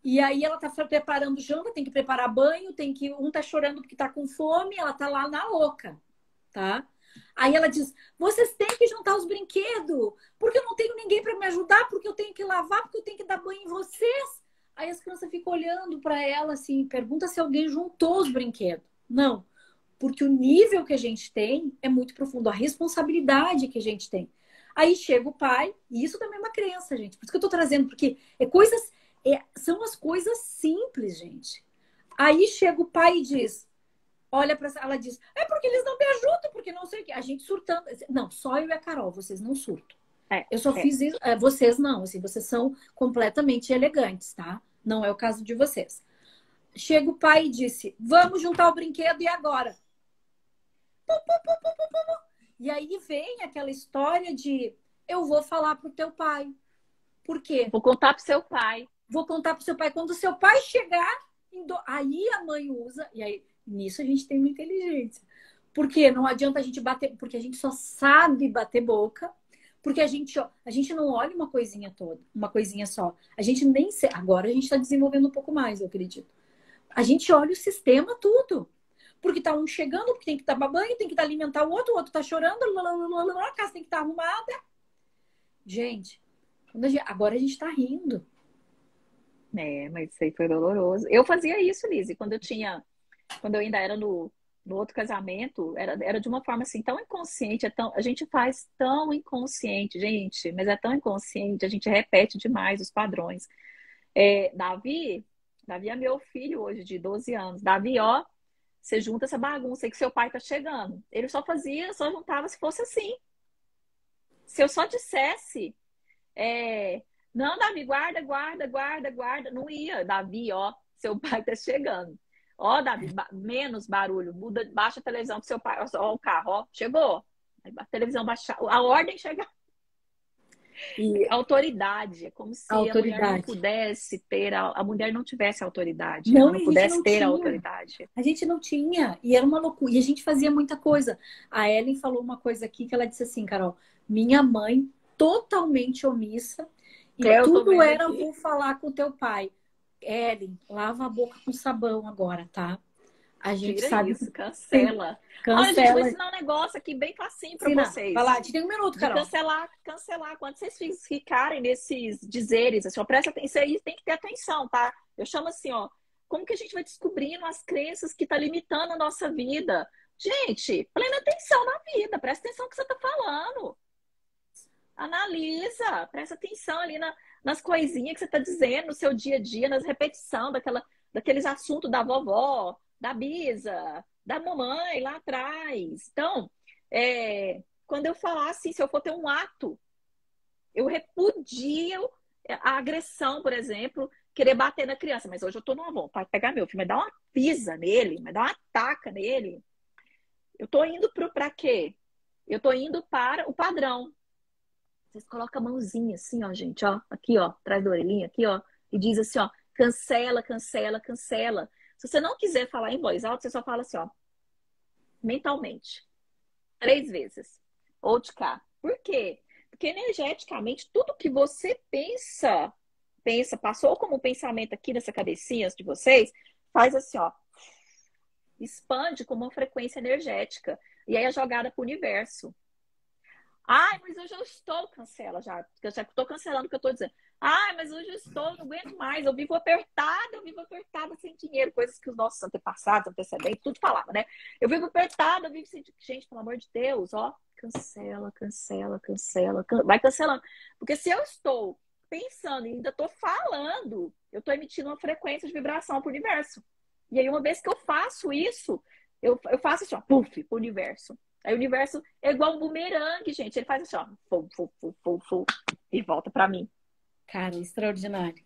E aí ela tá preparando janta, tem que preparar banho, tem que... Um tá chorando porque tá com fome, ela tá lá na louca, tá? Aí ela diz: vocês têm que juntar os brinquedos, porque eu não tenho ninguém para me ajudar, porque eu tenho que lavar, porque eu tenho que dar banho em vocês. Aí as crianças ficam olhando para ela assim, pergunta se alguém juntou os brinquedos. Não, porque o nível que a gente tem é muito profundo, a responsabilidade que a gente tem. Aí chega o pai, e isso também é uma crença, gente. Por isso que eu tô trazendo, porque são as coisas simples, gente. Aí chega o pai e diz: olha para ela diz: é porque eles não me ajudam, porque não sei o que. A gente surtando. Não, só eu e a Carol, vocês não surtam. É, Eu só é. fiz isso. Vocês não, assim, vocês são completamente elegantes, tá? Não é o caso de vocês. Chega o pai e disse: vamos juntar o brinquedo e agora? E aí vem aquela história de: eu vou falar pro teu pai. Por quê? Vou contar pro seu pai. Vou contar pro seu pai. Quando o seu pai chegar, aí a mãe usa, e aí nisso a gente tem uma inteligência. Porque não adianta a gente bater, porque a gente só sabe bater boca, porque a gente não olha uma coisinha toda, uma coisinha só. A gente nem agora a gente está desenvolvendo um pouco mais, eu acredito. A gente olha o sistema tudo. Porque tá um chegando, porque tem que dar banho, tem que dar alimentar o outro tá chorando, a casa tem que estar arrumada. Gente, agora a gente tá rindo. É, mas isso aí foi doloroso. Eu fazia isso, Lizzie, quando eu ainda era no outro casamento, era de uma forma assim tão inconsciente, a gente faz tão inconsciente, gente, mas é tão inconsciente, a gente repete demais os padrões. Davi é meu filho hoje, de 12 anos. Davi, ó, você junta essa bagunça aí que seu pai tá chegando. Ele só juntava se fosse assim. Se eu só dissesse, não, Davi, guarda, guarda, guarda, guarda, não ia. Davi, ó, seu pai tá chegando. Ó, Davi, menos barulho, baixa a televisão pro seu pai. Ó, o carro, ó, chegou. A televisão baixar, a ordem chega. E Autoridade, é como a se a mulher não autoridade. pudesse ter, a mulher não tivesse autoridade, ela Não, não e a gente pudesse não ter a tinha. autoridade. A gente não tinha. E era uma loucura. E a gente fazia muita coisa. A Ellen falou uma coisa aqui que ela disse assim, Carol: minha mãe totalmente omissa e Eu tô tudo vendo era: aqui. vou falar com teu pai. Ellen, lava a boca com sabão agora, tá? A gente Tira sabe que isso, tem. cancela. Olha, gente, vou Cancela. ensinar um negócio aqui bem facinho para Ensina. Vai vocês. lá, te tem um minuto, De Carol. cancelar, cancelar. Quando vocês ficarem nesses dizeres, assim, ó, presta atenção, isso aí tem que ter atenção, tá? Eu chamo assim, ó, como que a gente vai descobrindo as crenças que tá limitando a nossa vida? Gente, plena atenção na vida, presta atenção no que você tá falando. Analisa, presta atenção ali nas coisinhas que você está dizendo no seu dia a dia, nas repetições daqueles assuntos da vovó, da bisa, da mamãe lá atrás. Então, quando eu falar assim, se eu for ter um ato, eu repudio a agressão, por exemplo, querer bater na criança. Mas hoje eu tô numa vontade de pegar meu filho, mas dar uma pisa nele, mas dar uma taca nele. Eu tô indo para quê? Eu tô indo para o padrão. Vocês colocam a mãozinha assim, ó, gente, ó, aqui, ó, atrás da orelhinha, aqui, ó, e diz assim, ó, cancela, cancela, cancela. Se você não quiser falar em voz alta, você só fala assim, ó, mentalmente, 3 vezes, ou de cá. Por quê? Porque energeticamente, tudo que você passou como pensamento aqui nessa cabecinha de vocês, faz assim, ó, expande como uma frequência energética. E aí é jogada para o universo. Ai, mas hoje eu estou, cancela já. Eu já estou cancelando o que eu estou dizendo. Ai, mas hoje eu estou, não aguento mais. Eu vivo apertada sem dinheiro. Coisas que os nossos antepassados, antecedentes, tudo falava, né? Eu vivo apertada, eu vivo sem... Gente, pelo amor de Deus, ó. Cancela, cancela, cancela. Vai cancelando. Porque se eu estou pensando e ainda estou falando, eu estou emitindo uma frequência de vibração para o universo. E aí, uma vez que eu faço isso, eu faço assim, ó, puff, para o universo. Aí o universo é igual um bumerangue, gente. Ele faz assim, ó, e volta pra mim. Cara, extraordinário.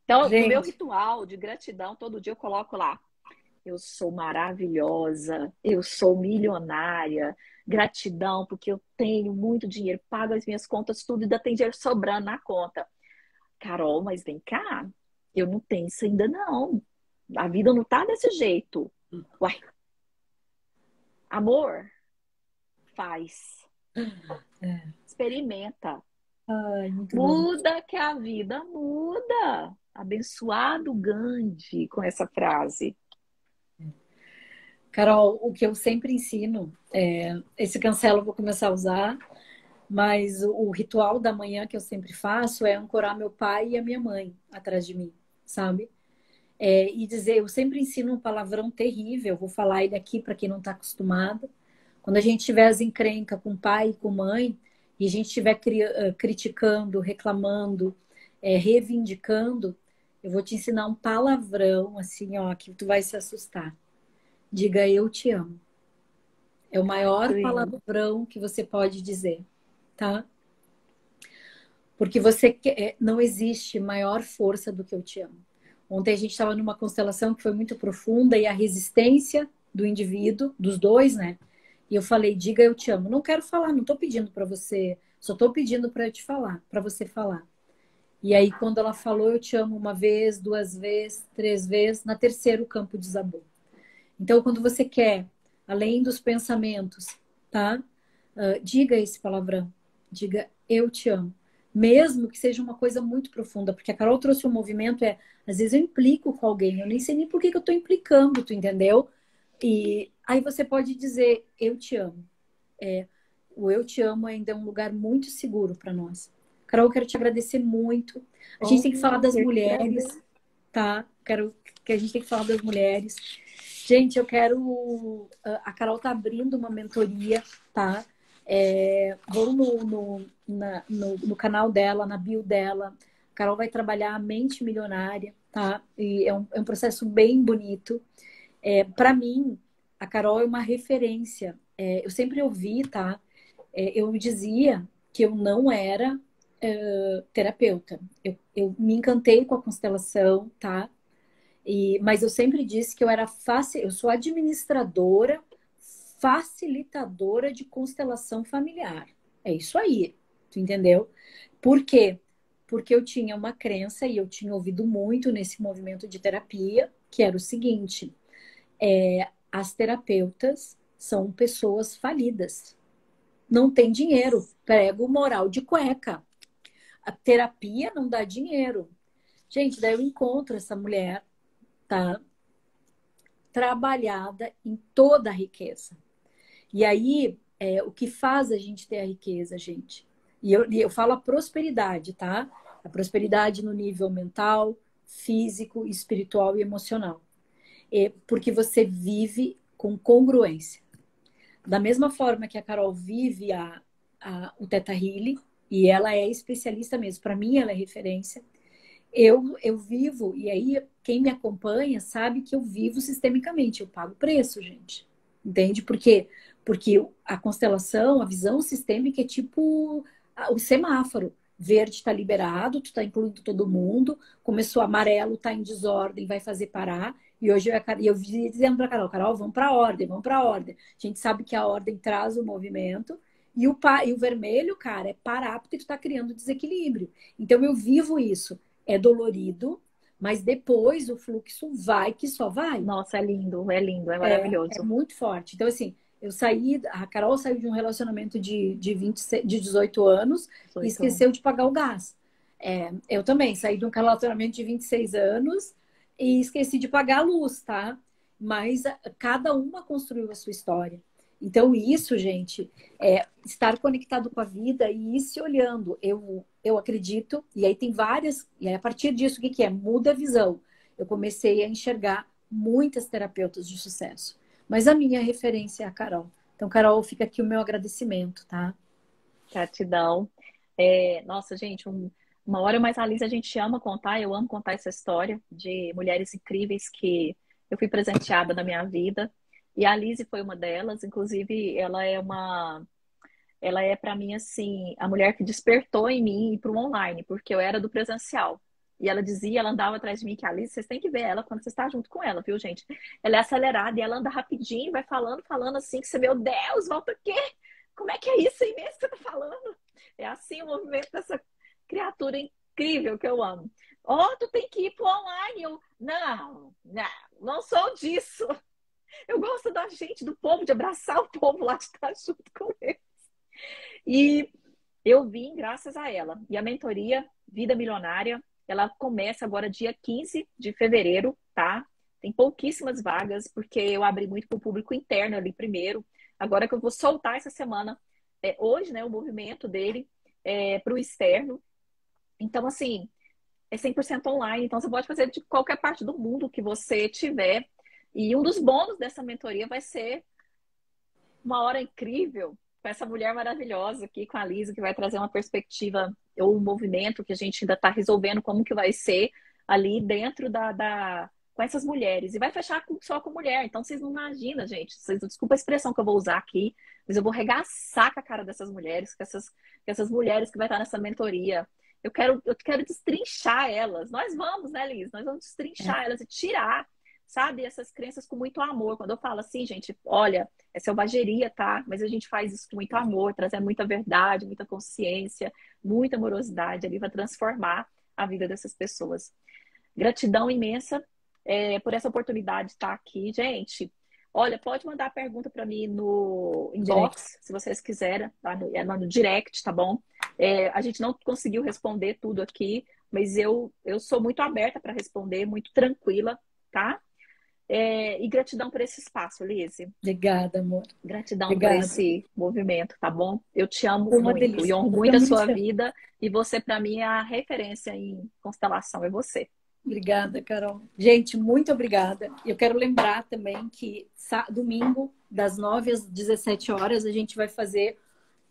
Então, no meu Gente, ritual de gratidão, todo dia eu coloco lá: eu sou maravilhosa, eu sou milionária, gratidão porque eu tenho muito dinheiro, pago as minhas contas, tudo, e ainda tem dinheiro sobrando na conta. Carol, mas vem cá, eu não tenho isso ainda não. A vida não tá desse jeito. Uai, amor, faz. é. Experimenta. Ai, muito bom. Muda que a vida muda. Abençoado Gandhi com essa frase. Carol, o que eu sempre ensino, esse cancelo eu vou começar a usar, mas o ritual da manhã que eu sempre faço é ancorar meu pai e a minha mãe atrás de mim, sabe? E dizer, eu sempre ensino um palavrão terrível, vou falar ele aqui para quem não está acostumado. Quando a gente tiver as encrencas com pai e com mãe, e a gente estiver criticando, reclamando, reivindicando, eu vou te ensinar um palavrão, assim, ó, que tu vai se assustar. Diga eu te amo. É o maior Sim. palavrão que você pode dizer, tá? Porque você não existe maior força do que eu te amo. Ontem a gente estava numa constelação que foi muito profunda e a resistência do indivíduo, dos dois, né? E eu falei, diga eu te amo. Não quero falar, não estou pedindo para você, só estou pedindo para eu te falar, para você falar. E aí, quando ela falou eu te amo uma vez, duas vezes, três vezes, na terceira o campo desabou. Então, quando você quer, além dos pensamentos, tá? Diga esse palavrão. Diga eu te amo. Mesmo que seja uma coisa muito profunda, porque a Carol trouxe um movimento, às vezes eu implico com alguém, eu nem sei nem por que que eu tô implicando, tu entendeu? E aí você pode dizer eu te amo. O eu te amo ainda é um lugar muito seguro para nós. Carol, eu quero te agradecer muito. A gente tem que falar Oh, das eu que mulheres, agradeço. tá? Quero que a gente tem que falar das mulheres. Gente, eu quero. A Carol tá abrindo uma mentoria, tá? Vão no canal dela, na bio dela. A Carol vai trabalhar a mente milionária, tá? E é um processo bem bonito. Para mim, a Carol é uma referência. Eu sempre ouvi, tá? Eu dizia que eu não era terapeuta. Eu me encantei com a constelação, tá? Mas eu sempre disse que eu sou administradora, facilitadora de constelação familiar. É isso aí, tu entendeu? Por quê? Porque eu tinha uma crença e eu tinha ouvido muito nesse movimento de terapia, que era o seguinte: as terapeutas são pessoas falidas, não tem dinheiro, prego moral de cueca. A terapia não dá dinheiro. Gente, daí eu encontro essa mulher, tá? Trabalhada em toda a riqueza. E aí, o que faz a gente ter a riqueza, gente? E eu falo a prosperidade, tá? A prosperidade no nível mental, físico, espiritual e emocional. Porque você vive com congruência. Da mesma forma que a Carol vive o Theta Healing, e ela é especialista mesmo, para mim ela é referência. Eu vivo, e aí quem me acompanha sabe que eu vivo sistemicamente, eu pago preço, gente. Entende? Por quê? Porque a constelação, a visão sistêmica é tipo o semáforo. Verde está liberado, tu está incluindo todo mundo. Começou amarelo, está em desordem, vai fazer parar. E hoje eu vi dizendo para Carol, Carol, vamos para a ordem, vamos para a ordem. A gente sabe que a ordem traz o movimento. E o vermelho, cara, é parar porque tu está criando desequilíbrio. Então eu vivo isso. É dolorido, mas depois o fluxo vai que só vai. Nossa, é É maravilhoso. muito forte. Então, assim, a Carol saiu de um relacionamento de 18 anos e 18 anos. esqueceu de pagar o gás. Eu também saí de um relacionamento de 26 anos e esqueci de pagar a luz, tá? Mas cada uma construiu a sua história. Então, isso, gente, estar conectado com a vida e ir se olhando. Eu acredito, e aí tem várias, e aí a partir disso, o que que é? Muda a visão. Eu comecei a enxergar muitas terapeutas de sucesso. Mas a minha referência é a Carol. Então, Carol, fica aqui o meu agradecimento, tá? Gratidão. Nossa, gente, uma hora mais a Liz, a gente ama contar, eu amo contar essa história de mulheres incríveis que eu fui presenteada na minha vida. E a Lise foi uma delas, inclusive ela é para mim assim, a mulher que despertou em mim ir para o online, porque eu era do presencial. E ela dizia, ela andava atrás de mim, que a Alice, vocês têm que ver ela quando você está junto com ela, viu, gente? Ela é acelerada e ela anda rapidinho, vai falando, falando assim, que você, meu Deus, volta aqui! Como é que é isso aí mesmo que você tá falando? É assim o movimento dessa criatura incrível que eu amo. Oh, tu tem que ir pro online. Eu, não sou disso. Eu gosto da gente, do povo, de abraçar o povo lá, de estar junto com ele. E eu vim graças a ela. E a mentoria Vida Milionária, ela começa agora dia 15 de fevereiro, tá? Tem pouquíssimas vagas, porque eu abri muito para o público interno ali primeiro. Agora que eu vou soltar essa semana, hoje, né, o movimento dele para o externo. Então, assim, é 100% online. Então, você pode fazer de qualquer parte do mundo que você tiver. E um dos bônus dessa mentoria vai ser uma hora incrível com essa mulher maravilhosa aqui, com a Lisa, que vai trazer uma perspectiva ou um movimento que a gente ainda está resolvendo como que vai ser ali dentro com essas mulheres. E vai fechar só com mulher. Então, vocês não imaginam, gente. Desculpa a expressão que eu vou usar aqui, mas eu vou regaçar com a cara dessas mulheres, com essas mulheres que vai estar nessa mentoria. Eu quero destrinchar elas. Nós vamos, né, Liz? Nós vamos destrinchar elas e tirar, sabe, essas crenças com muito amor. Quando eu falo assim, gente, olha, é selvageria, tá? Mas a gente faz isso com muito amor, trazendo muita verdade, muita consciência, muita amorosidade ali para transformar a vida dessas pessoas. Gratidão imensa por essa oportunidade de estar aqui, gente. Olha, pode mandar pergunta para mim no inbox, se vocês quiserem, tá? No direct, tá bom? A gente não conseguiu responder tudo aqui, mas eu sou muito aberta para responder, muito tranquila, tá? E gratidão por esse espaço, Lise. Obrigada, amor. Gratidão por esse movimento, tá bom? Eu te amo Foi uma muito delícia. e honro muito a sua vida. E você, para mim, é a referência em constelação, é você. Obrigada, Carol. Gente, muito obrigada. Eu quero lembrar também que domingo, das 9 às 17 horas, a gente vai fazer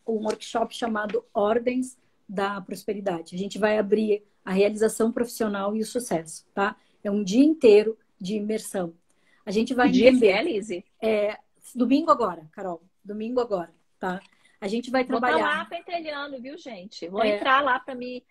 um workshop chamado Ordens da Prosperidade. A gente vai abrir a realização profissional e o sucesso, tá? É um dia inteiro de imersão. A gente vai entender... Lise? Domingo agora, Carol. Domingo agora, tá? A gente vai trabalhar... Vou estar lá pentelhando, viu, gente? Vou entrar lá para me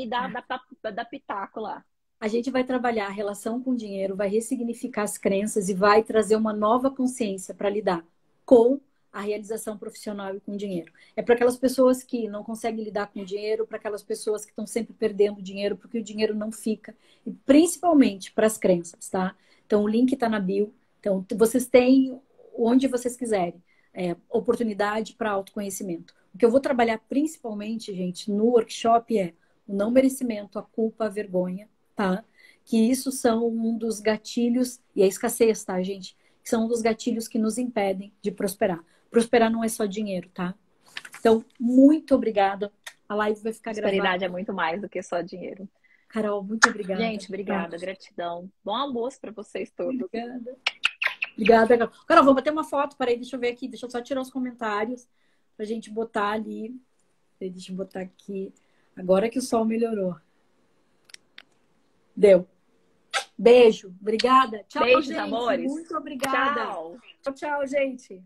dar pitaco lá. A gente vai trabalhar a relação com o dinheiro, vai ressignificar as crenças e vai trazer uma nova consciência para lidar com a realização profissional e com o dinheiro. É para aquelas pessoas que não conseguem lidar com o dinheiro, para aquelas pessoas que estão sempre perdendo dinheiro, porque o dinheiro não fica. E principalmente para as crenças, tá? Então, o link está na bio. Então, vocês têm, onde vocês quiserem, oportunidade para autoconhecimento. O que eu vou trabalhar principalmente, gente, no workshop é o não merecimento, a culpa, a vergonha, tá? Que isso são um dos gatilhos, e a escassez, tá, gente? Que são um dos gatilhos que nos impedem de prosperar. Prosperar não é só dinheiro, tá? Então, muito obrigada. A live vai ficar gravada. Prosperidade é muito mais do que só dinheiro. Carol, muito obrigada. Gente, obrigada, gratidão. Bom almoço para vocês todos. Obrigada. Obrigada, Carol. Carol, vou bater uma foto, peraí, deixa eu ver aqui, deixa eu só tirar os comentários pra gente botar ali. Deixa eu botar aqui. Agora que o sol melhorou. Deu. Beijo. Obrigada. Tchau, Beijos, gente. amores. Muito obrigada. Tchau. Tchau, gente.